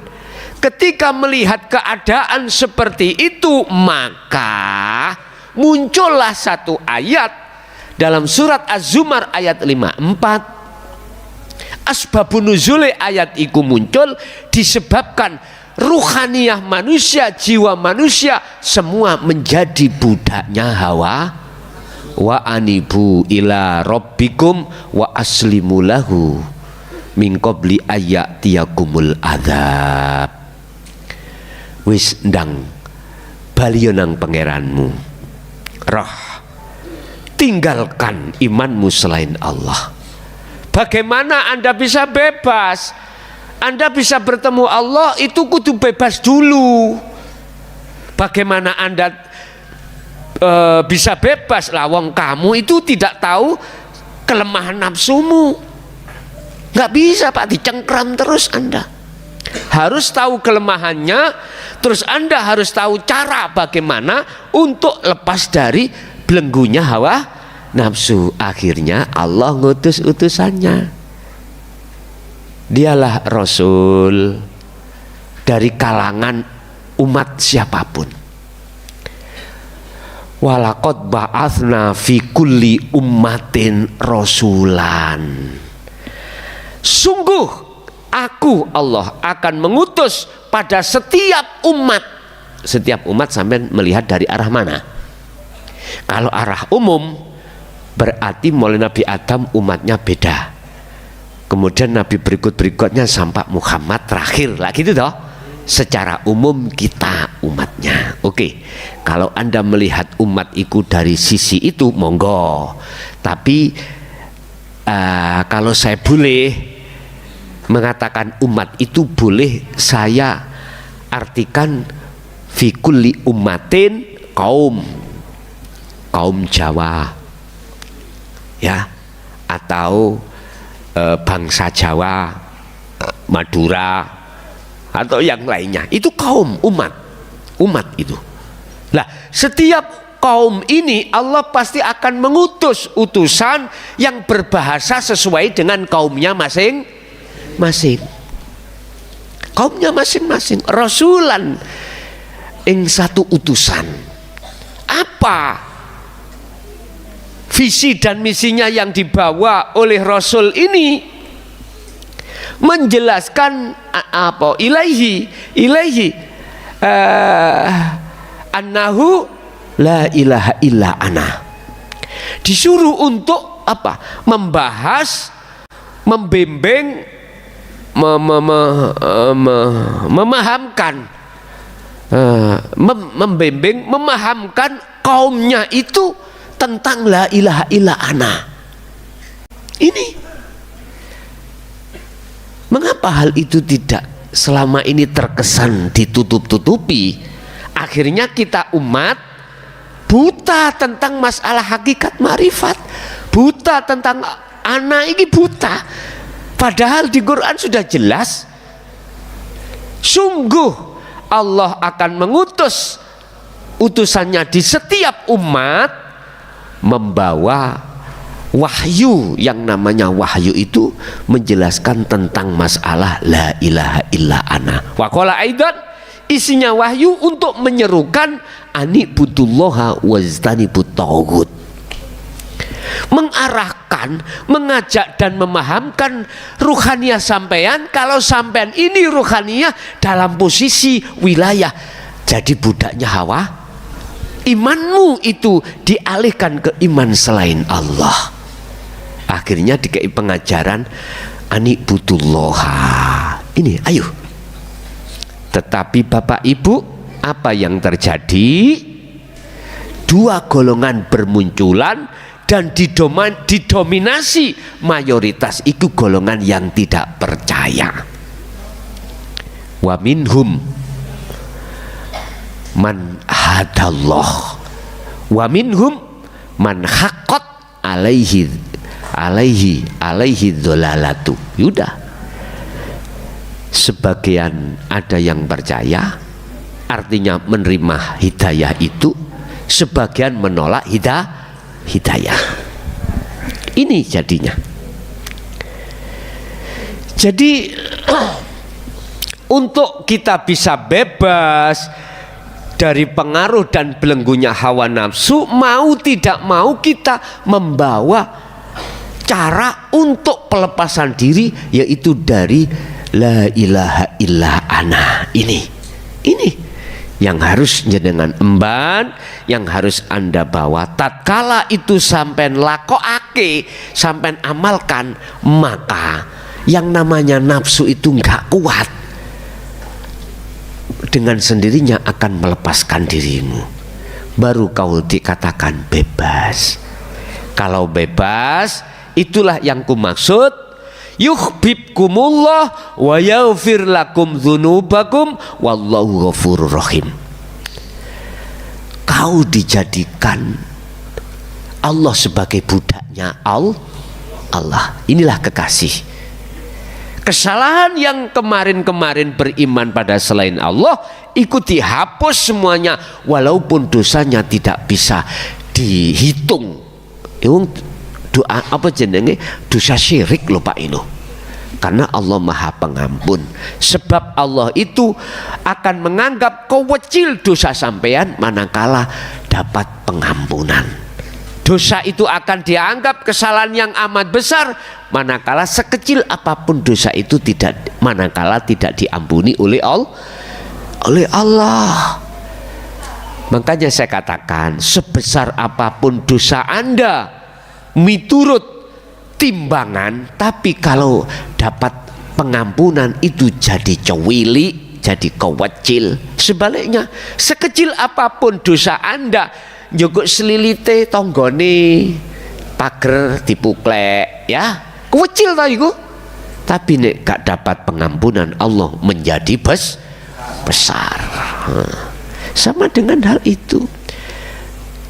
[SPEAKER 2] Ketika melihat keadaan seperti itu, maka muncullah satu ayat dalam surat Az-Zumar ayat 54. Asbabun nuzule ayat iku muncul disebabkan ruhaniah manusia, jiwa manusia semua menjadi budaknya hawa. Wa anibu ila rabbikum wa aslimu lahu min qabli ayyatiyakumul adzab. Wis ndang bali nang pangeranmu. Roh, tinggalkan imanmu selain Allah. Bagaimana Anda bisa bebas? Anda bisa bertemu Allah itu kudu bebas dulu. Bagaimana Anda bisa bebas? Lawang kamu itu tidak tahu kelemahan nafsumu. Nggak bisa, Pak, dicengkram terus. Anda harus tahu kelemahannya, terus Anda harus tahu cara bagaimana untuk lepas dari belenggunya hawa nafsu. Akhirnya Allah ngutus utusannya. Dialah Rasul dari kalangan umat siapapun. Walaqad ba'atsna fi kulli ummatin rasulan. Sungguh aku Allah akan mengutus pada setiap umat. Setiap umat sampai melihat dari arah mana? Kalau arah umum berarti mulai Nabi Adam umatnya beda. kemudian nabi berikutnya sampai Muhammad terakhir lah gitu toh. Secara umum kita umatnya. Oke, kalau Anda melihat umat itu dari sisi itu monggo, tapi kalau saya boleh mengatakan umat itu, boleh saya artikan fi kulli ummatin kaum Jawa ya, atau bangsa Jawa, Madura, atau yang lainnya, itu kaum umat itu. Nah, setiap kaum ini Allah pasti akan mengutus utusan yang berbahasa sesuai dengan kaumnya masing-masing. Kaumnya masing-masing. Rasulan ing satu utusan. Apa visi dan misinya yang dibawa oleh Rasul ini? Menjelaskan apa? Ilaihi annahu la ilaha illa ana. Disuruh untuk apa? Membahas, membimbing, memahamkan, membimbing, memahamkan kaumnya itu tentang la ilaha illa ana. Ini mengapa hal itu tidak selama ini terkesan ditutup-tutupi? Akhirnya kita umat buta tentang masalah hakikat marifat, buta tentang anak ini, buta. Padahal di Quran sudah jelas, sungguh Allah akan mengutus utusannya di setiap umat membawa wahyu. Yang namanya wahyu itu menjelaskan tentang masalah la ilaha illa ana. Wa qala aidan, isinya wahyu untuk menyerukan anibudullaha wajtanibut taghut, mengarahkan, mengajak dan memahamkan ruhaniyah sampean. Kalau sampean ini ruhaniyah dalam posisi wilayah jadi budaknya hawa, imanmu itu dialihkan ke iman selain Allah. Akhirnya dikei pengajaran anibudullaha. Ini ayo. Tetapi Bapak Ibu, apa yang terjadi? Dua golongan bermunculan dan didominasi mayoritas itu golongan yang tidak percaya. Wa minhum man hadallah wa minhum man haqqat alaihi dholalatu. Yudah, sebagian ada yang percaya, artinya menerima hidayah itu, sebagian menolak hidayah. Ini jadinya. Jadi untuk kita bisa bebas dari pengaruh dan belenggunya hawa nafsu, mau tidak mau kita membawa cara untuk pelepasan diri, yaitu dari la ilaha illa ana. Ini yang harus jenengan emban, yang harus Anda bawa. Tatkala itu sampean lakokake, sampean amalkan, maka yang namanya nafsu itu nggak kuat, dengan sendirinya akan melepaskan dirimu. Baru kau dikatakan bebas. Kalau bebas, itulah yang kumaksud, yuhibbukumullah wa yaghfir lakum dzunubakum wallahu ghafurur rahim. Kau dijadikan Allah sebagai budaknya Allah. Inilah kekasih. Kesalahan yang kemarin-kemarin beriman pada selain Allah, ikuti hapus semuanya, walaupun dosanya tidak bisa dihitung. Doa apa jenenge, dosa syirik lho Pak Ino. Karena Allah Maha Pengampun. Sebab Allah itu akan menganggap kecil dosa sampean manakala dapat pengampunan. Dosa itu akan dianggap kesalahan yang amat besar manakala sekecil apapun dosa itu manakala tidak diampuni oleh Allah. Makanya saya katakan, sebesar apapun dosa Anda miturut timbangan, tapi kalau dapat pengampunan itu jadi cewili, jadi kewecil. Sebaliknya, sekecil apapun dosa Anda, njogok selilite tonggone pager dipuklek, ya kewecil ta iku. Tapi nek gak dapat pengampunan Allah menjadi besar. Sama dengan hal itu.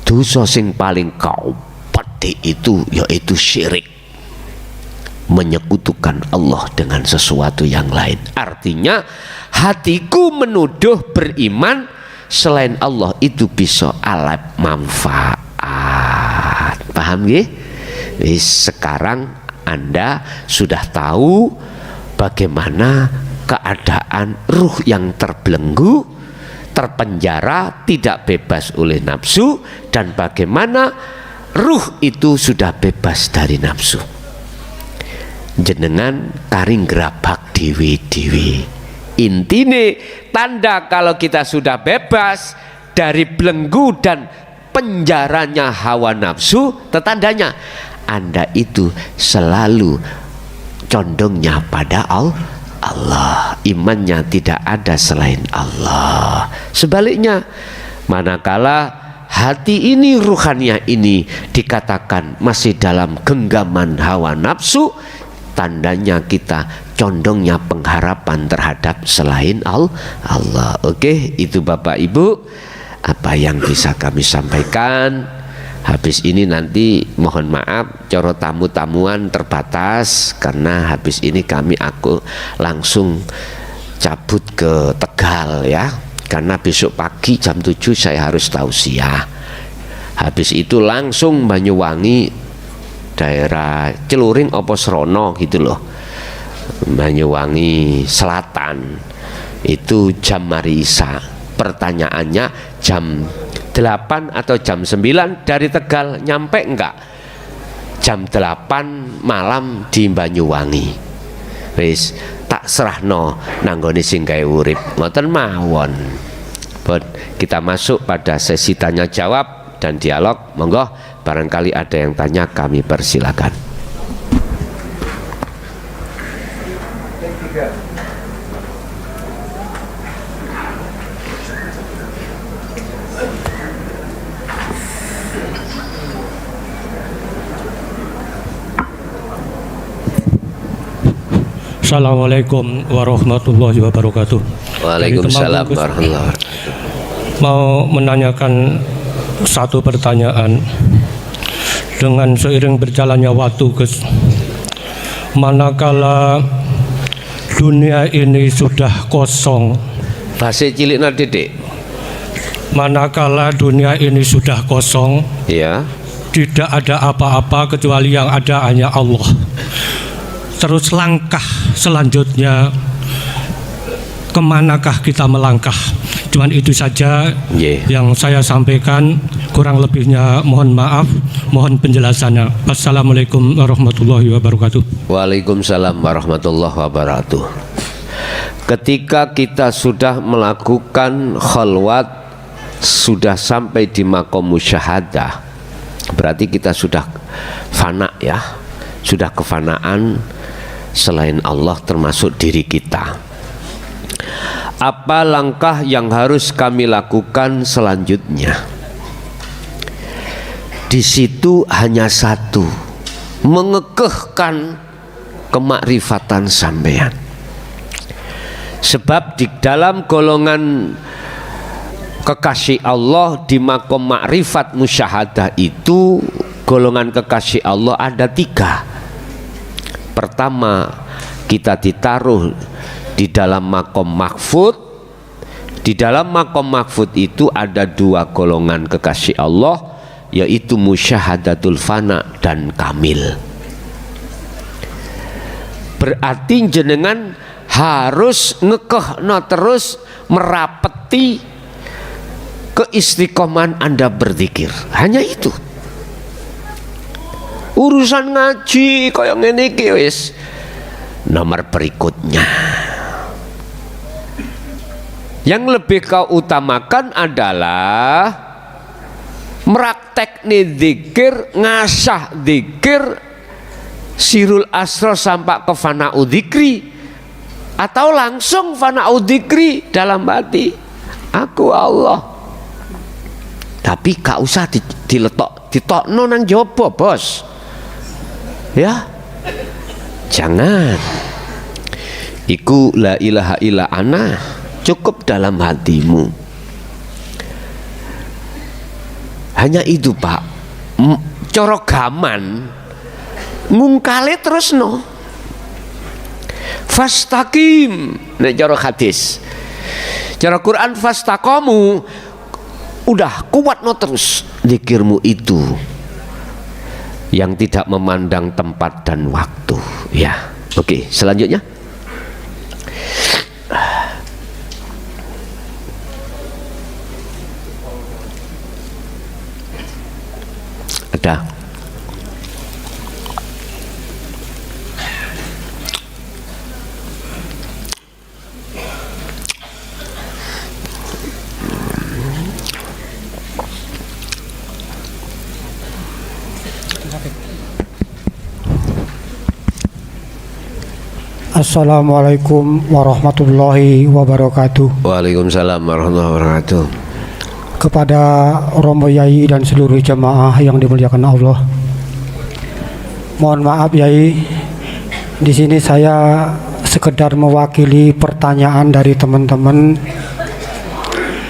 [SPEAKER 2] Dosa sing paling kau pedih itu yaitu syirik, menyekutukan Allah dengan sesuatu yang lain. Artinya hatiku menuduh beriman selain Allah itu bisa alat manfaat. Paham nggih? Sekarang Anda sudah tahu bagaimana keadaan ruh yang terbelenggu, terpenjara, tidak bebas oleh nafsu, dan bagaimana ruh itu sudah bebas dari nafsu. Jenengan karing gerabak dewi-dewi. Intine tanda kalau kita sudah bebas dari belenggu dan penjaranya hawa nafsu, tetandanya Anda itu selalu condongnya pada Allah, imannya tidak ada selain Allah. Sebaliknya, manakala hati ini, ruhania ini dikatakan masih dalam genggaman hawa nafsu, tandanya kita condongnya pengharapan terhadap selain Allah. Oke, itu Bapak Ibu apa yang bisa kami sampaikan. Habis ini nanti mohon maaf coro tamu-tamuan terbatas, karena habis ini aku langsung cabut ke Tegal ya, karena besok pagi jam 7 saya harus tausiah. Habis itu langsung Banyuwangi, daerah Celuring opo Serono gitu loh, Banyuwangi Selatan. Itu jam mari isya. Pertanyaannya jam 8 atau jam 9 dari Tegal nyampe enggak? Jam 8 malam di Banyuwangi. Wis tak serahno nanggone sing gawe urip. Ngoten mawon. Kita masuk pada sesi tanya jawab dan dialog. Monggo barangkali ada yang tanya, kami persilakan.
[SPEAKER 3] Assalamualaikum warahmatullahi wabarakatuh.
[SPEAKER 2] Waalaikumsalam warahmatullahi wabarakatuh.
[SPEAKER 3] Mau menanyakan satu pertanyaan. Dengan seiring berjalannya waktu, Gus, manakala dunia ini sudah kosong,
[SPEAKER 2] Bahasa cilikna Dedek.
[SPEAKER 3] manakala dunia ini sudah kosong,
[SPEAKER 2] Ya.
[SPEAKER 3] tidak ada apa-apa kecuali yang ada hanya Allah. Terus langkah selanjutnya kemanakah kita melangkah? Cuman itu saja yang saya sampaikan, kurang lebihnya mohon maaf, mohon penjelasannya. Assalamualaikum warahmatullahi wabarakatuh.
[SPEAKER 2] Waalaikumsalam warahmatullahi wabarakatuh. Ketika kita sudah melakukan khalwat, sudah sampai di makom musyahadah, berarti kita sudah fana ya, sudah kefanaan selain Allah termasuk diri kita. Apa langkah yang harus kami lakukan selanjutnya? Di situ hanya satu, mengekehkan kemakrifatan sampean. Sebab di dalam golongan kekasih Allah di makom makrifat musyahadah itu, golongan kekasih Allah ada 3. Pertama, kita ditaruh di dalam makom mahfud. Di dalam makom mahfud itu ada 2 golongan kekasih Allah, yaitu musyahadatul fana dan kamil. Berarti jenengan harus ngekehno terus merapeti keistiqomahan Anda berzikir. Hanya itu. Urusan ngaji kaya ngene iki wis nomor berikutnya. Yang lebih kau utamakan adalah meraktekne zikir, ngasah zikir sirul asrar sampai ke fana'u dzikri, atau langsung fana'u dzikri dalam hati, aku Allah. Tapi gak usah ditokno nang jopo, bos. Ya, jangan. Iku la ilaha illa ana cukup dalam hatimu. Hanya itu, Pak. Coro gaman ngungkale terus no. Fastaqim nek cara hadis. Cara Quran fastaqamu, udah kuat no terus zikirmu itu yang tidak memandang tempat dan waktu. Ya, oke, selanjutnya. Ada.
[SPEAKER 4] Assalamualaikum warahmatullahi wabarakatuh.
[SPEAKER 2] Waalaikumsalam warahmatullahi wabarakatuh.
[SPEAKER 4] Kepada Romo Yai dan seluruh jamaah yang dimuliakan Allah, mohon maaf Yai, di sini saya sekedar mewakili pertanyaan dari teman-teman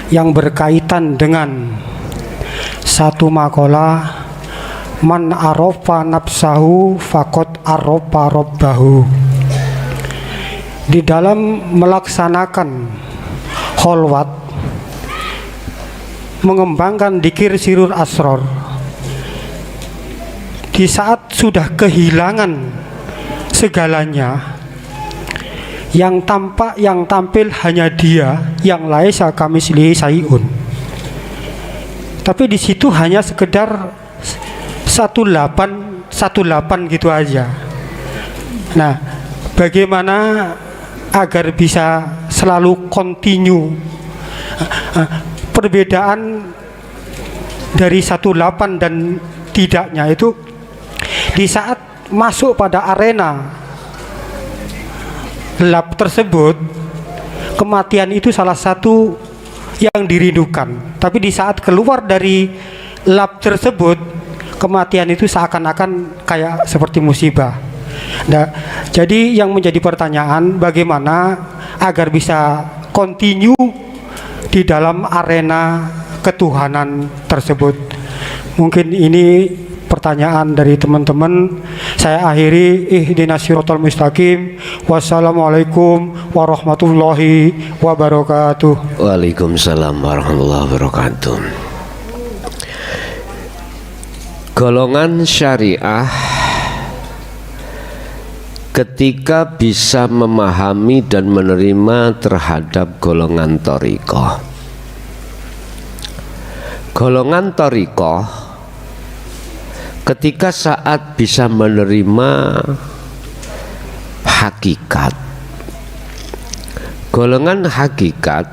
[SPEAKER 4] yang berkaitan dengan satu makalah, man arofa nafsahu fakot arofa robbahu. Di dalam melaksanakan kholwat, mengembangkan dzikir sirul asrar, di saat sudah kehilangan segalanya, yang tampak, yang tampil hanya dia, yang laisa kamislihi syai'un. Tapi di situ hanya sekedar 18 gitu aja. Nah, bagaimana agar bisa selalu continue perbedaan dari 18 dan tidaknya itu di saat masuk pada arena lab tersebut, kematian itu salah satu yang dirindukan. Tapi di saat keluar dari lab tersebut, kematian itu seakan-akan kayak seperti musibah. Nah, jadi yang menjadi pertanyaan, bagaimana agar bisa continue di dalam arena ketuhanan tersebut. Mungkin ini pertanyaan dari teman-teman. Saya akhiri, ihdinas siratal mustaqim. Wassalamualaikum warahmatullahi wabarakatuh.
[SPEAKER 2] Waalaikumsalam warahmatullahi wabarakatuh. Golongan syariah ketika bisa memahami dan menerima terhadap golongan thariqah. Golongan thariqah ketika saat bisa menerima hakikat. Golongan hakikat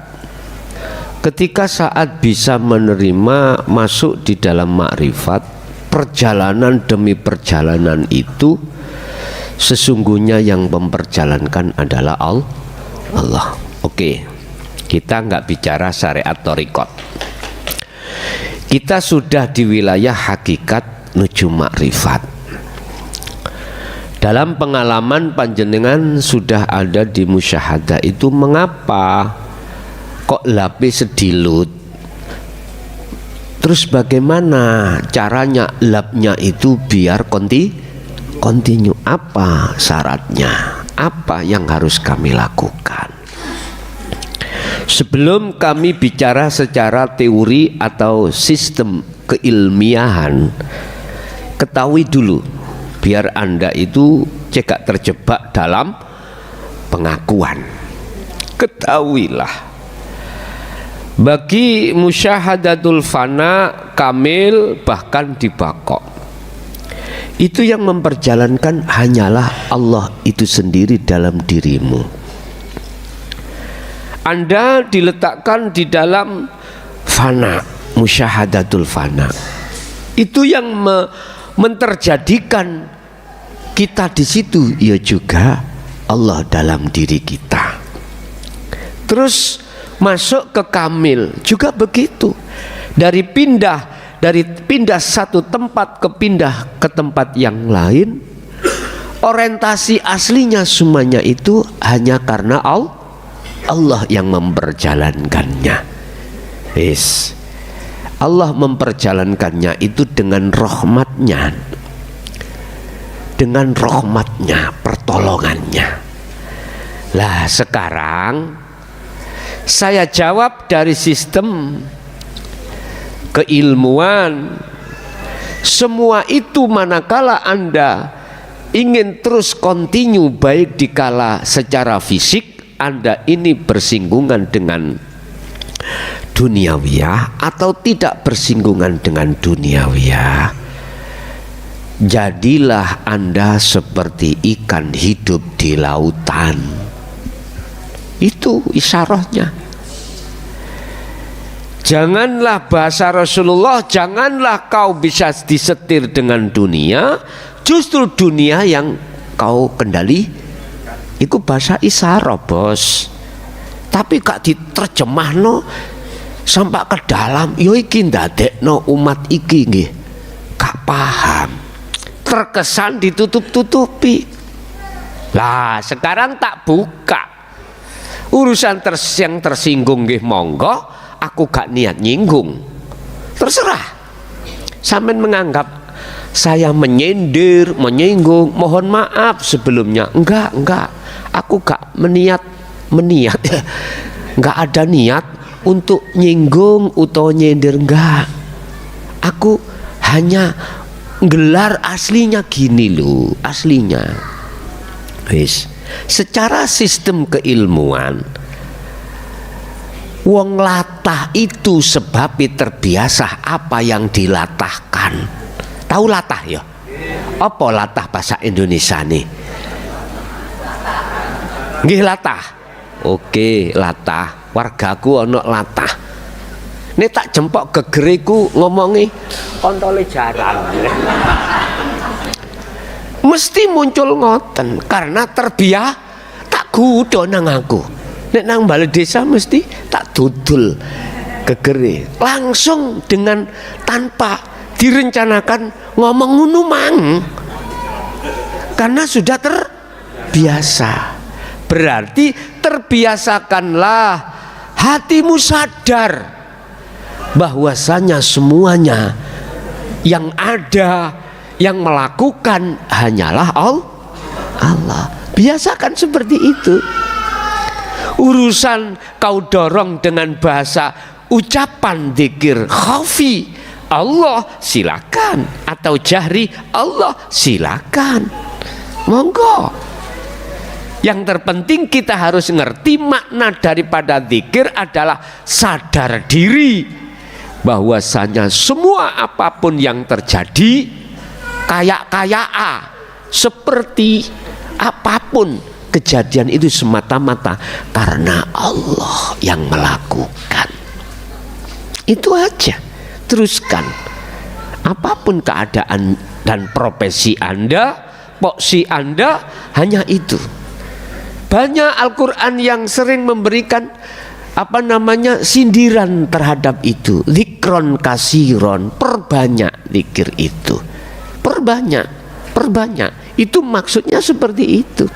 [SPEAKER 2] ketika saat bisa menerima masuk di dalam makrifat, perjalanan demi perjalanan itu sesungguhnya yang memperjalankan adalah Allah. Oke, kita nggak bicara syariat thariqat. Kita sudah di wilayah hakikat menuju makrifat. Dalam pengalaman panjenengan sudah ada di musyahadah itu, mengapa kok lape sedilut? Terus bagaimana caranya lapnya itu biar kontinu? Apa syaratnya? Apa yang harus kami lakukan? Sebelum kami bicara secara teori atau sistem keilmiahan, ketahui dulu biar Anda itu tidak terjebak dalam pengakuan. Ketahuilah, bagi musyahadatul fana kamil bahkan dibakok, itu yang memperjalankan hanyalah Allah itu sendiri dalam dirimu. Anda diletakkan di dalam fana, musyahadatul fana. Itu yang menterjadikan kita di situ, ya juga Allah dalam diri kita. Terus masuk ke kamil juga begitu. Dari pindah satu tempat ke tempat yang lain, orientasi aslinya semuanya itu hanya karena Allah yang memperjalankannya. Yes. Allah memperjalankannya itu dengan rahmatnya, pertolongannya. Lah sekarang saya jawab dari sistem keilmuan, semua itu manakala Anda ingin terus kontinu baik dikala secara fisik Anda ini bersinggungan dengan duniawiyah atau tidak bersinggungan dengan duniawiyah, jadilah Anda seperti ikan hidup di lautan. Itu isyarahnya. Janganlah, bahasa Rasulullah, janganlah kau bisa disetir dengan dunia, justru dunia yang kau kendali. Itu bahasa isyarah, bos. Tapi gak diterjemahno sampai ke dalam, yo iki ndadekno umat iki nggih gak paham, terkesan ditutup-tutupi. Lah sekarang tak buka urusan yang tersinggung nggih, monggo, aku gak niat nyinggung, terserah. Sampean menganggap saya menyindir, menyinggung, mohon maaf sebelumnya. Enggak, aku gak meniat nggak ada niat untuk nyinggung atau nyindir, enggak. Aku hanya gelar aslinya gini loh, aslinya. Wis, secara sistem keilmuan, wong latah itu sebab terbiasa apa yang dilatahkan. Tahu latah ya? Apa latah bahasa Indonesia nih? Nggih latah. Oke, latah. Wargaku ono latah. Nek tak jempok gegeriku ngomongi kontole jaran. Mesti muncul ngoten karena tak kudo nang aku. Nek nang balai desa mesti tak dudul gegere. Langsung dengan tanpa direncanakan ngomong ngono mang. Karena sudah terbiasa. Berarti terbiasakanlah hatimu sadar bahwasanya semuanya yang ada, yang melakukan hanyalah Allah. Biasakan seperti itu. Urusan kau dorong dengan bahasa ucapan dzikir khafi Allah silakan, atau jahri Allah silakan, monggo. Yang terpenting kita harus ngerti makna daripada zikir adalah sadar diri bahwasanya semua apapun yang terjadi, kayak seperti apapun kejadian itu semata-mata karena Allah yang melakukan. Itu aja. Teruskan. Apapun keadaan dan profesi Anda, poksi Anda, hanya itu. Banyak Al-Quran yang sering memberikan sindiran terhadap itu. Zikron kasiron, perbanyak zikir itu, perbanyak. Itu maksudnya seperti itu.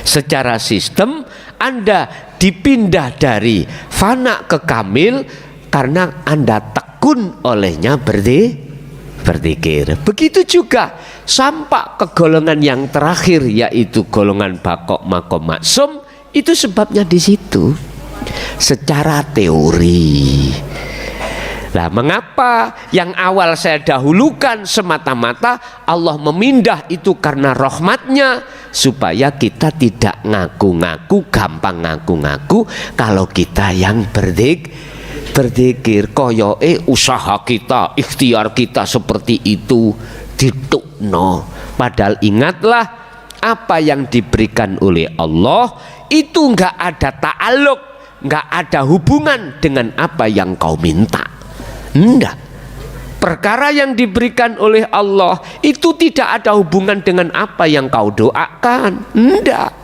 [SPEAKER 2] Secara sistem Anda dipindah dari fana ke kamil karena Anda tekun olehnya berzikir. Begitu juga sampai ke golongan yang terakhir, yaitu golongan bakok makom maksum. Itu sebabnya di situ secara teori. Nah, mengapa yang awal saya dahulukan semata-mata Allah memindah itu karena rahmatnya, supaya kita tidak ngaku-ngaku, gampang ngaku-ngaku kalau kita yang berzikir. Koyoke usaha kita, ikhtiar kita seperti itu ditukno. Padahal ingatlah apa yang diberikan oleh Allah itu enggak ada ta'aluk, enggak ada hubungan dengan apa yang kau minta. Enggak. Perkara yang diberikan oleh Allah itu tidak ada hubungan dengan apa yang kau doakan. Enggak.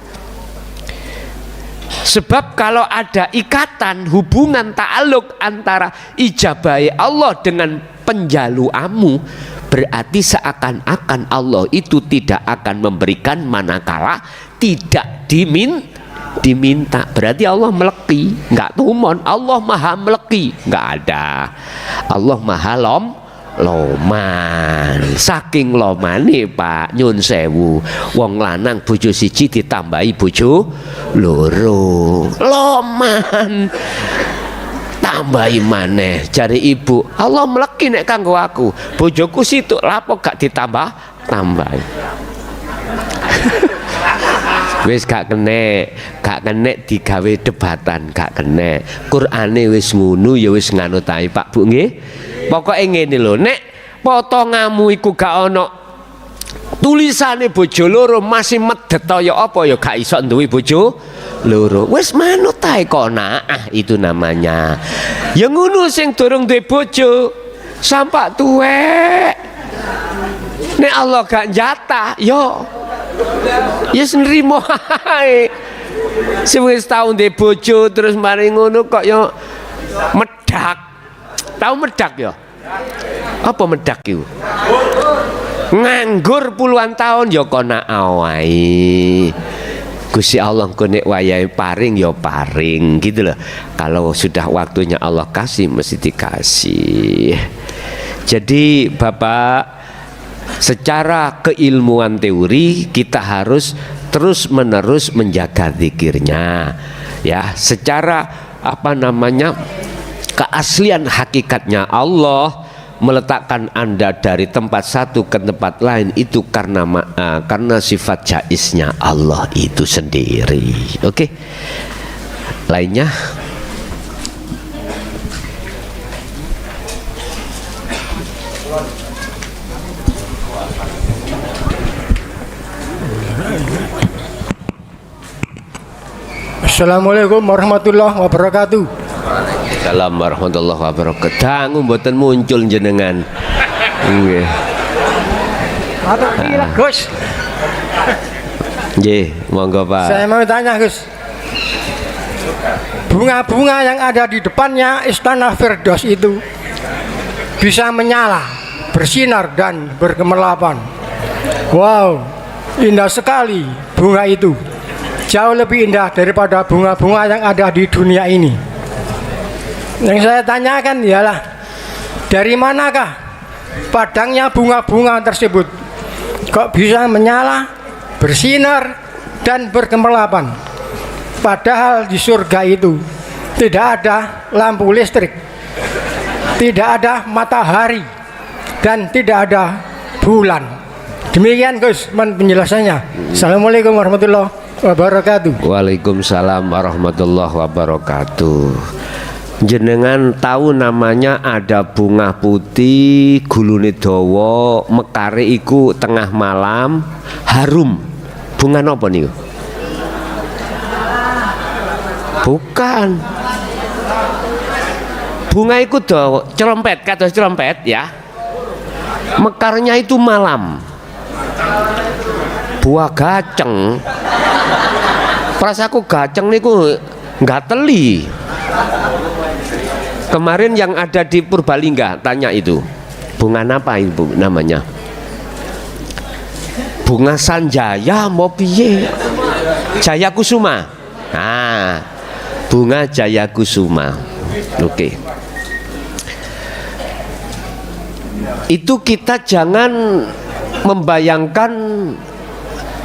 [SPEAKER 2] Sebab kalau ada ikatan, hubungan, ta'aluk antara ijabah Allah dengan penjaluamu, berarti seakan-akan Allah itu tidak akan memberikan manakala tidak diminta. Berarti Allah meleki, enggak tumon. Allah maha meleki, enggak ada. Allah maha loman. Saking lomane Pak, nyun sewu, wong lanang bojo siji ditambahi bojo loro. Loman. Tambahi maneh, jare ibu, Allah meleki nek kanggo aku. Bojoku situk lapo gak ditambah-tambahi. Wis gak kene digawe debatan, gak kene. Qur'ane wis ngono ya wis nganut ae Pak Bu nggih. Pokoke ngene lho, nek potonganmu iku gak ana tulisane bojo loro masih medet ya apa ya gak iso duwe bojo loro. Wis manut ae qanaah itu namanya. Ya ngono sing durung duwe bojo sampak tuwek. Nek Allah gak jatah yo ya nrimo ae. Wis tau duwe bojo terus mari ngono kok yo medak. Tahu medak ya? Apa medak itu? Nganggur puluhan tahun ya kona awai. Gusti Allah nek wayahe paring ya paring gitu loh. Kalau sudah waktunya Allah kasih mesti dikasih. Jadi Bapak, secara keilmuan teori kita harus terus menerus menjaga zikirnya. Ya, secara keaslian hakikatnya Allah meletakkan Anda dari tempat satu ke tempat lain itu karena sifat jaiznya Allah itu sendiri. Oke. Lainnya
[SPEAKER 5] Assalamualaikum warahmatullahi wabarakatuh.
[SPEAKER 2] Assalamualaikum warahmatullahi wabarakatuh. Dangu mboten muncul jenengan. Nggih.
[SPEAKER 5] Matur nuwun, Gus.
[SPEAKER 2] Nggih, monggo Pak.
[SPEAKER 5] Saya mau tanya, Gus. Bunga-bunga yang ada di depannya Istana Firdaus itu bisa menyala, bersinar dan bergemerlapan. Wow, indah sekali bunga itu. Jauh lebih indah daripada bunga-bunga yang ada di dunia ini. Yang saya tanyakan ialah, dari manakah padangnya bunga-bunga tersebut kok bisa menyala, bersinar dan bergemerlapan? Padahal di surga itu tidak ada lampu listrik, tidak ada matahari, dan tidak ada bulan. Demikian Gus penjelasannya. Assalamualaikum warahmatullahi wabarakatuh.
[SPEAKER 2] Waalaikumsalam warahmatullahi wabarakatuh. Jenengan tahu namanya ada bunga putih, gulune dawa, mekare iku tengah malam, harum. Bunga napa niku? Bukan. Bunga iku dawa, cerompet, kados cerompet ya. Mekarnya itu malam. Buah gaceng. Prasaku gaceng niku nggak teli. Kemarin yang ada di Purbalingga tanya itu, bunga apa ibu namanya? Bunga Sanjaya mau piye? Jaya Kusuma. Nah, bunga Jaya Kusuma. Oke. Itu kita jangan membayangkan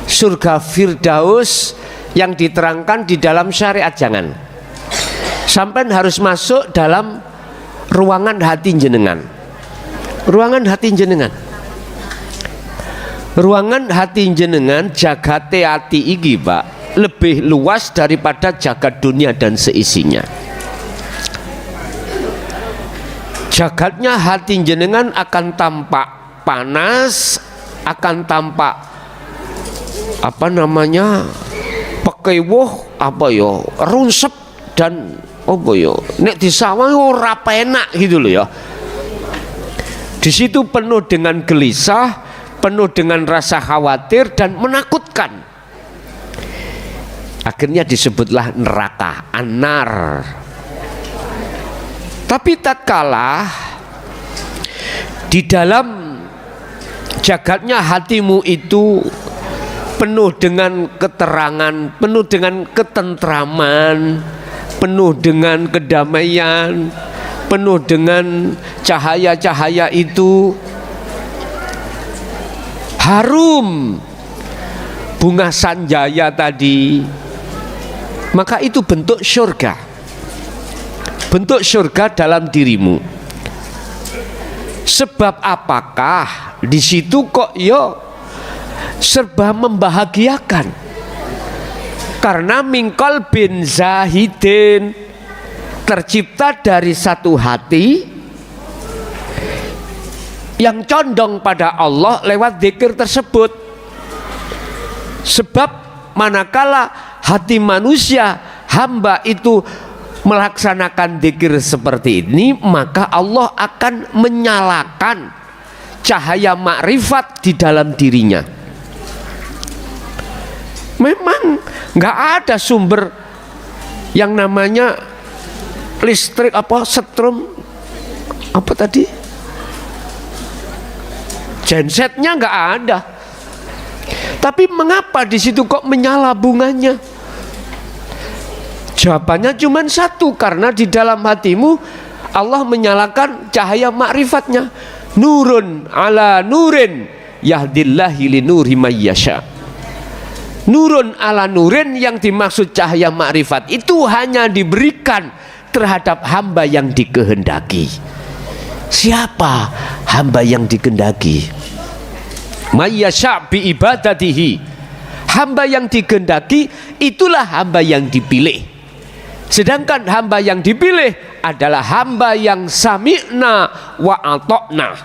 [SPEAKER 2] surga Firdaus yang diterangkan di dalam syariat, jangan. Sampai harus masuk dalam ruangan hati jenengan. Ruangan hati jenengan. Ruangan hati jenengan, jagate hati iki Pak, lebih luas daripada jagat dunia dan seisinya. Jagatnya hati jenengan akan tampak panas, akan tampak pekewuh, runsep dan nek disawang ora penak gitu loh ya. Di situ penuh dengan gelisah, penuh dengan rasa khawatir dan menakutkan. Akhirnya disebutlah neraka, an-nar. Tapi tatkala di dalam jagatnya hatimu itu penuh dengan keterangan, penuh dengan ketentraman, penuh dengan kedamaian, penuh dengan cahaya-cahaya itu, harum bunga sanjaya tadi, maka itu bentuk syurga, bentuk syurga dalam dirimu. Sebab apakah di situ kok serba membahagiakan? Karena mingkol bin zahidin, tercipta dari satu hati yang condong pada Allah lewat zikir tersebut. Sebab manakala hati manusia, hamba itu melaksanakan zikir seperti ini, maka Allah akan menyalakan cahaya makrifat di dalam dirinya. Memang nggak ada sumber yang namanya listrik setrum tadi, gensetnya nggak ada. Tapi mengapa di situ kok menyala bunganya? Jawabannya cuma satu, karena di dalam hatimu Allah menyalakan cahaya makrifatnya. Nurun ala nurin yahdillahi li nuri mayyasha. Nurun ala nurin, yang dimaksud cahaya makrifat itu hanya diberikan terhadap hamba yang dikehendaki. Siapa hamba yang dikehendaki? Mayyasha bi ibadatihi. Hamba yang dikehendaki itulah hamba yang dipilih. Sedangkan hamba yang dipilih adalah hamba yang sami'na wa ata'na,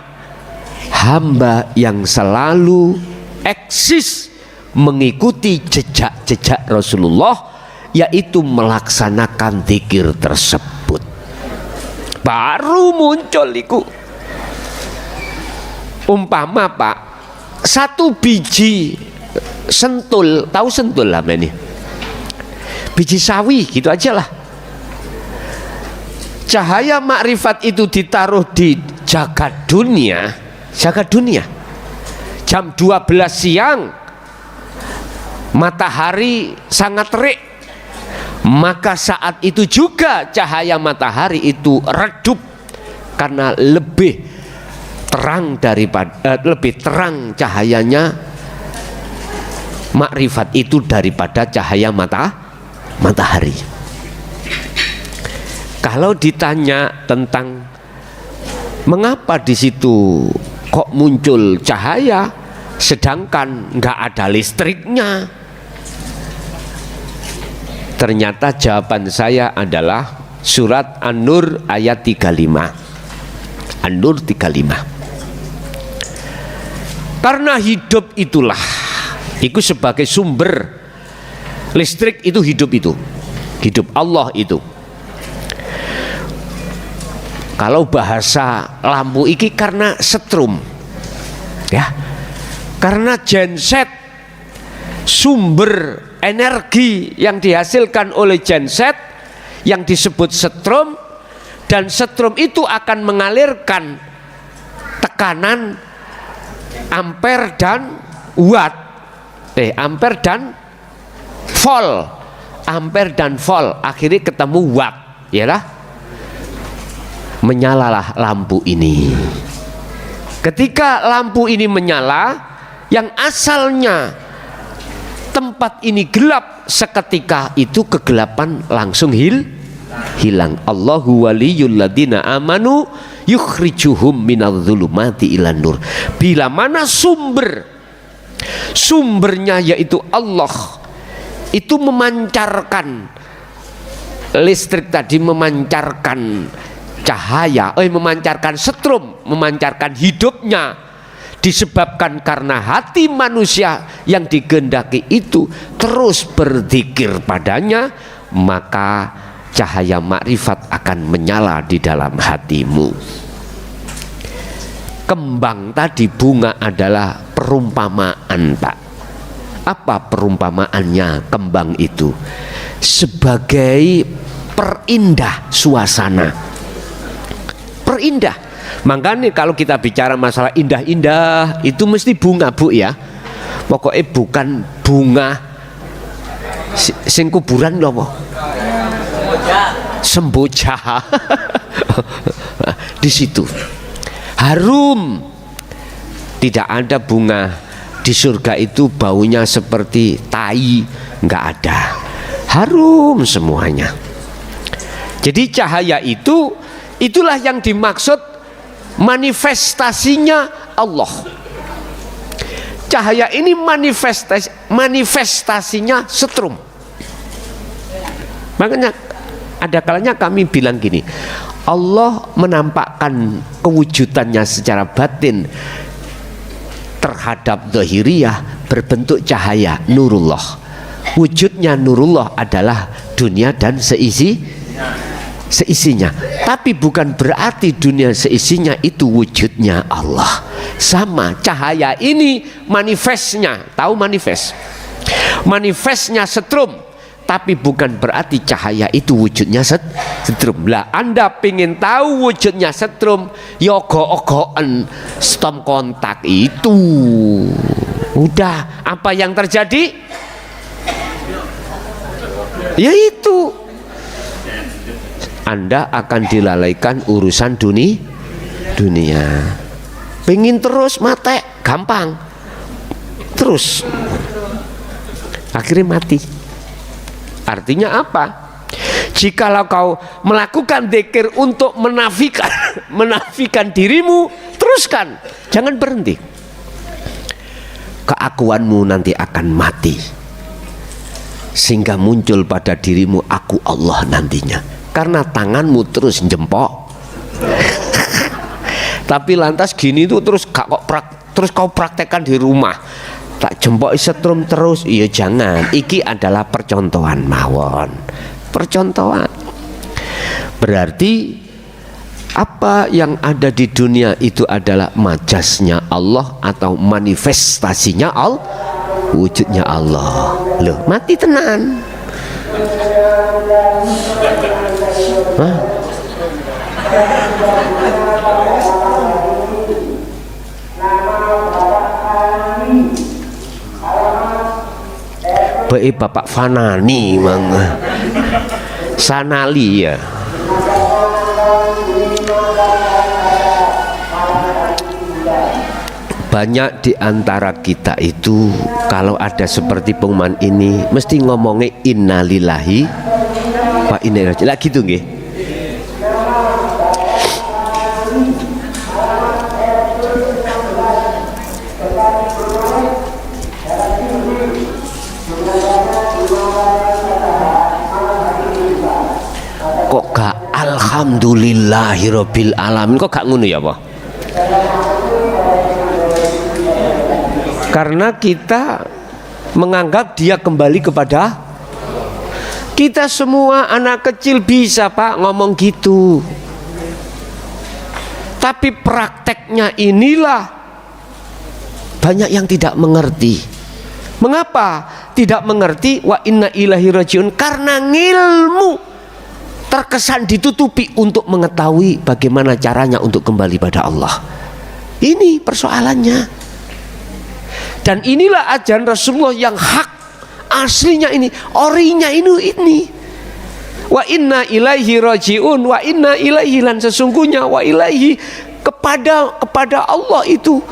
[SPEAKER 2] hamba yang selalu eksis mengikuti jejak-jejak Rasulullah, yaitu melaksanakan zikir tersebut. Baru muncul iku. Umpama Pak, satu biji sentul, tahu sentul lah ini, biji sawi gitu aja lah. Cahaya makrifat itu ditaruh di jagat dunia, jam 12 siang matahari sangat terik, maka saat itu juga cahaya matahari itu redup karena lebih terang lebih terang cahayanya makrifat itu daripada cahaya matahari. Kalau ditanya tentang mengapa di situ kok muncul cahaya sedangkan nggak ada listriknya, ternyata jawaban saya adalah surat An-Nur ayat 35. An-Nur 35. Karena hidup itulah, itu sebagai sumber listrik, itu hidup Allah itu. Kalau bahasa lampu iki karena setrum, ya, karena genset, sumber energi yang dihasilkan oleh genset yang disebut setrum, dan setrum itu akan mengalirkan tekanan ampere dan watt, ampere dan volt, akhirnya ketemu watt, ya lah. Menyalalah lampu ini. Ketika lampu ini menyala, yang asalnya tempat ini gelap, seketika itu kegelapan langsung hilang. Allahu waliyul ladina amanu yukhrijuhum minadh-dhulumati ilan nur. Bila mana sumbernya yaitu Allah itu memancarkan listrik tadi, memancarkan cahaya, memancarkan setrum, memancarkan hidupnya, disebabkan karena hati manusia yang dikehendaki itu terus berzikir padanya, maka cahaya makrifat akan menyala di dalam hatimu. Kembang tadi, bunga adalah perumpamaan, Pak. Apa perumpamaannya kembang itu? Sebagai perindah suasana, perindah. Makanya kalau kita bicara masalah indah-indah itu mesti bunga, Bu, ya. Pokoknya bukan bunga sing kuburan lho, semboja. Di situ harum. Tidak ada bunga di surga itu baunya seperti tai, nggak ada. Harum semuanya. Jadi cahaya itu, itulah yang dimaksud manifestasinya Allah. Cahaya ini manifestasinya setrum. Makanya ada kalanya kami bilang gini, Allah menampakkan kewujudannya secara batin terhadap zahiriyah berbentuk cahaya nurullah. Wujudnya nurullah adalah dunia dan seisinya. Tapi bukan berarti dunia seisinya itu wujudnya Allah. Sama, cahaya ini manifestnya, tahu manifest? Manifestnya setrum, tapi bukan berarti cahaya itu wujudnya setrum. Lah Anda pengen tahu wujudnya setrum, yogo-ogoen stom kontak itu. Udah, apa yang terjadi? Ya itu, Anda akan dilalaikan urusan dunia. Pengen terus mate, gampang. Terus akhirnya mati. Artinya apa? Jikalau kau melakukan dzikir untuk menafikan dirimu, teruskan, jangan berhenti. Keakuanmu nanti akan mati, sehingga muncul pada dirimu aku Allah nantinya, karena tanganmu terus jempok. Tapi lantas gini tuh terus kau praktekkan di rumah, tak jempok setrum terus. Iya jangan, iki adalah percontohan mawon, percontohan. Berarti apa yang ada di dunia itu adalah majasnya Allah atau manifestasinya Allah, wujudnya Allah. Loh, mati tenan. Hah? Baik Bapak Fanani mang Sanali ya. Banyak di antara kita itu kalau ada seperti pengumuman ini mesti ngomongnya innalillahi wa inna ilaihi raji'un. Lah gitu nggih. Kok gak alhamdulillahirabbil alamin, kok gak ngono ya, Pak? Karena kita menganggap dia kembali kepada kita. Semua anak kecil bisa, Pak, ngomong gitu. Tapi prakteknya inilah banyak yang tidak mengerti. Mengapa tidak mengerti? Wa inna ilaihi raji'un, karena ngilmu terkesan ditutupi untuk mengetahui bagaimana caranya untuk kembali pada Allah. Ini persoalannya. Dan inilah ajaran Rasulullah yang hak aslinya ini, orinya ini. Wa inna ilaihi raji'un, wa inna ilaihi, lan sesungguhnya wa ilaihi, kepada Allah itu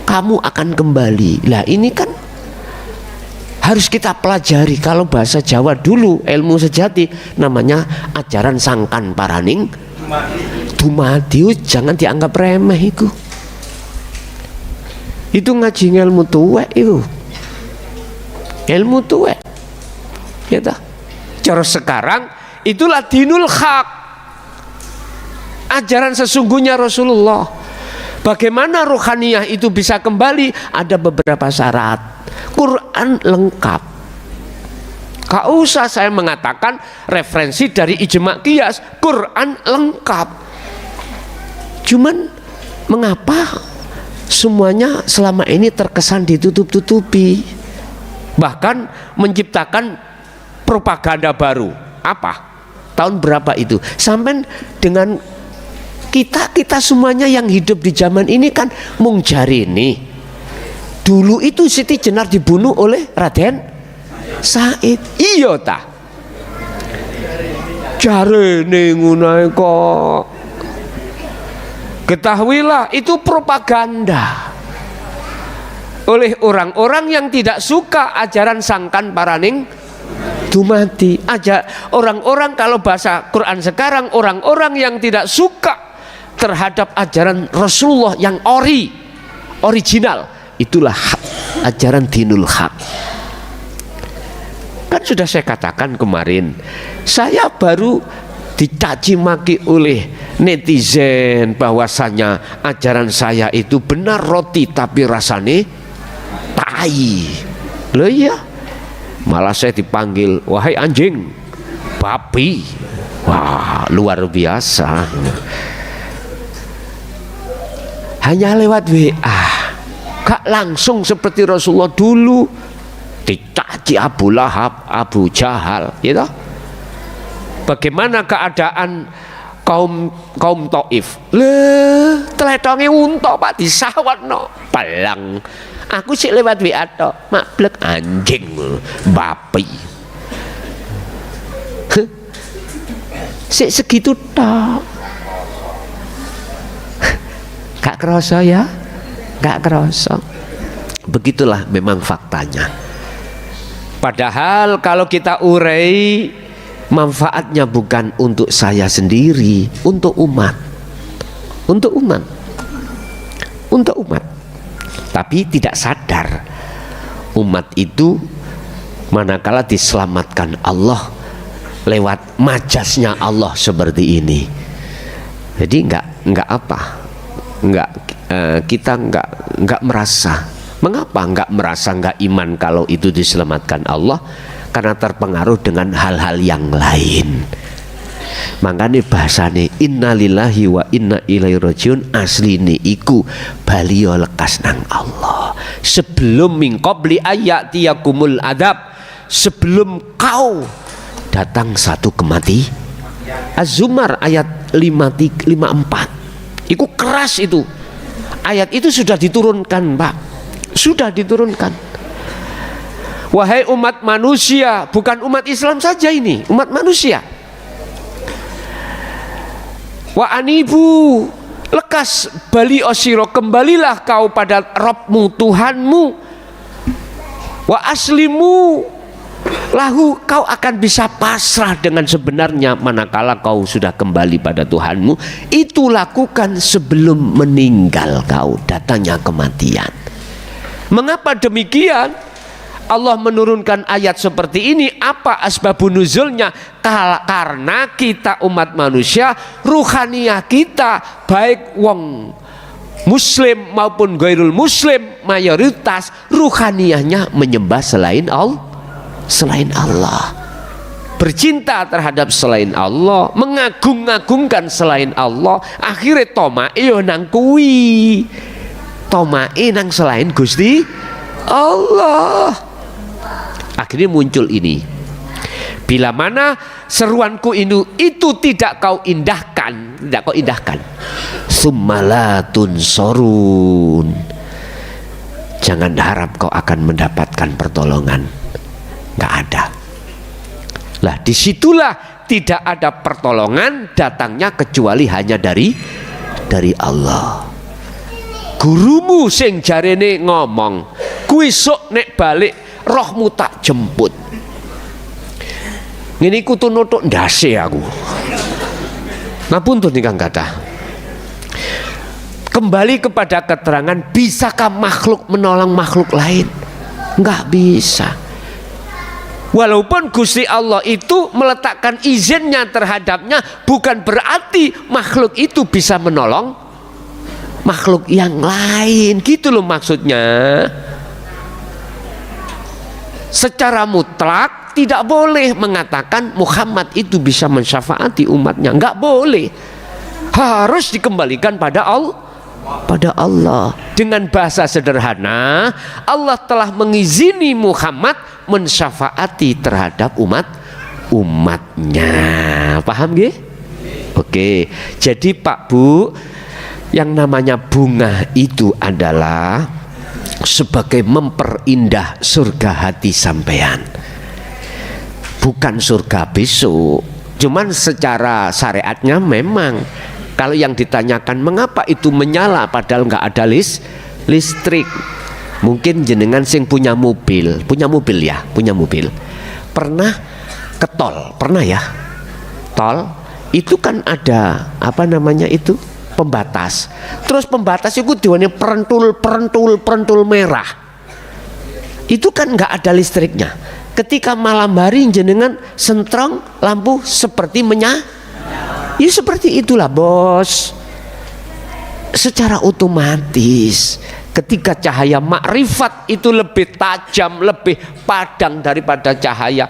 [SPEAKER 2] kamu akan kembali. Lah ini kan harus kita pelajari. Kalau bahasa Jawa dulu ilmu sejati namanya ajaran sangkan paraning dumadi, jangan dianggap remeh itu. Itu ngaji ilmu tuwek itu. Ilmu tuwek. Ya toh? Cara sekarang itulah dinul haq. Ajaran sesungguhnya Rasulullah. Bagaimana rohaniyah itu bisa kembali? Ada beberapa syarat. Quran lengkap. Gak usah saya mengatakan referensi dari ijma' qiyas. Quran lengkap. Cuman mengapa semuanya selama ini terkesan ditutup-tutupi, bahkan menciptakan propaganda baru. Apa? Tahun berapa itu? Sampai dengan kita semuanya yang hidup di zaman ini kan mung jarini. Dulu itu Siti Jenar dibunuh oleh Raden Said. Iya ta? Jarene ngono kok. Ketahuilah itu propaganda oleh orang-orang yang tidak suka ajaran sangkan paraning dumati. Orang-orang, kalau bahasa Quran sekarang, orang-orang yang tidak suka terhadap ajaran Rasulullah yang original, itulah hak, ajaran dinul hak. Kan sudah saya katakan kemarin, saya baru dicaci maki oleh netizen bahwasanya ajaran saya itu benar roti tapi rasane tai. Loh iya, malah saya dipanggil wahai anjing, babi. Wah, luar biasa. Hanya lewat WA, gak langsung seperti Rasulullah dulu dicaci Abu Lahab, Abu Jahal, gitu. Bagaimana keadaan kaum Taif? Le, teletonge unta Pak disawatno, palang. Aku sih lewat WA tok, mablek anjing, babi. Sik segitu tok. Gak kerasa ya? Gak kerasa. Begitulah memang faktanya. Padahal kalau kita urai, manfaatnya bukan untuk saya sendiri, untuk umat. Untuk umat. Untuk umat. Tapi tidak sadar umat itu manakala diselamatkan Allah lewat majasnya Allah seperti ini. Jadi enggak apa? Kita enggak merasa. Mengapa enggak merasa, enggak iman kalau itu diselamatkan Allah? Karena terpengaruh dengan hal-hal yang lain. Makanya bahasane innalillahi wa inna ilaihi rajiun, asline iku baliyo lekas nang Allah. Sebelum min qabli ayatiyakumul adab, sebelum kau datang satu kematian. Az-Zumar ayat 54. Iku keras itu. Ayat itu sudah diturunkan, Pak. Sudah diturunkan. Wahai umat manusia, bukan umat Islam saja ini, umat manusia. Wa anibu, lekas bali osiro, kembalilah kau pada Rabbmu, Tuhanmu. Wa aslimu lahu, kau akan bisa pasrah dengan sebenarnya manakala kau sudah kembali pada Tuhanmu. Itu lakukan sebelum meninggal kau, datangnya kematian. Mengapa demikian? Allah menurunkan ayat seperti ini. Apa asbabun nuzulnya? Karena kita umat manusia, ruhaniyah kita, baik wong muslim maupun gairul muslim, mayoritas ruhaniyahnya menyembah selain Allah, bercinta terhadap selain Allah, mengagung-agungkan selain Allah. Akhirnya tomae yo nang kuwi, tomae nang selain Gusti Allah. Akhirnya muncul ini. Bila mana seruanku itu tidak kau indahkan, summalatun sorun, jangan harap kau akan mendapatkan pertolongan. Gak ada. Lah disitulah tidak ada pertolongan datangnya kecuali hanya dari Allah. Gurumu sing jarene ngomong, kuwi sok nek balik rohmu tak jemput. Ngene iku tunutuk ndase aku. Ngapunten ingkang kathah. Kembali kepada keterangan, bisakah makhluk menolong makhluk lain? Enggak bisa. Walaupun Gusti Allah itu meletakkan izinnya terhadapnya, bukan berarti makhluk itu bisa menolong makhluk yang lain. Gitu loh maksudnya. Secara mutlak tidak boleh mengatakan Muhammad itu bisa mensyafaati umatnya. Enggak boleh. Harus dikembalikan pada pada Allah. Dengan bahasa sederhana, Allah telah mengizini Muhammad mensyafaati terhadap umatnya. Paham nggih? Oke. Jadi Pak Bu, yang namanya bunga itu adalah sebagai memperindah surga hati sampean. Bukan surga besok. Cuman secara syariatnya memang kalau yang ditanyakan mengapa itu menyala padahal nggak ada listrik. Mungkin jenengan sing punya mobil ya, punya mobil. Pernah ke tol, pernah ya? Tol itu kan ada apa namanya itu? Pembatas. Terus pembatas itu diwarnai perentul merah. Itu kan nggak ada listriknya. Ketika malam hari jenengan sentrong lampu seperti ya seperti itulah bos. Secara otomatis ketika cahaya makrifat itu lebih tajam, lebih padang daripada cahaya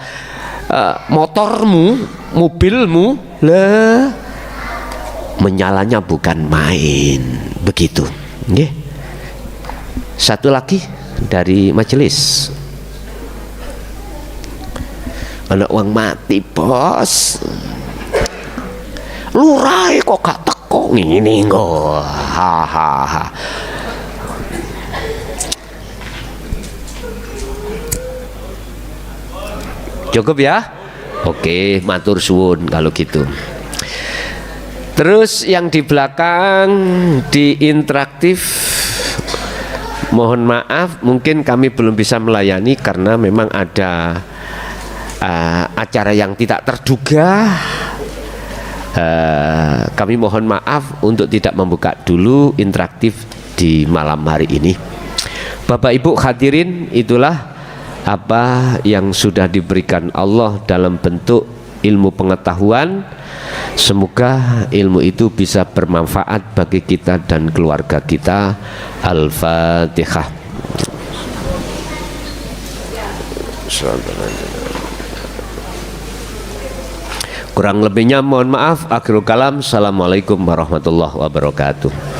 [SPEAKER 2] motormu, mobilmu, menyalanya bukan main. Begitu. Nggih. Satu lagi dari majelis. Anak uang mati bos. Lurai kok gak teko ngene kok. Hahaha. Cukup ya? Oke, matur suwun kalau gitu. Terus yang di belakang di interaktif, mohon maaf mungkin kami belum bisa melayani karena memang ada acara yang tidak terduga. Kami mohon maaf untuk tidak membuka dulu interaktif di malam hari ini. Bapak Ibu hadirin, itulah apa yang sudah diberikan Allah dalam bentuk ilmu pengetahuan. Semoga ilmu itu bisa bermanfaat bagi kita dan keluarga kita. Al-Fatihah. Kurang lebihnya mohon maaf. Akhirul kalam. Assalamualaikum warahmatullahi wabarakatuh.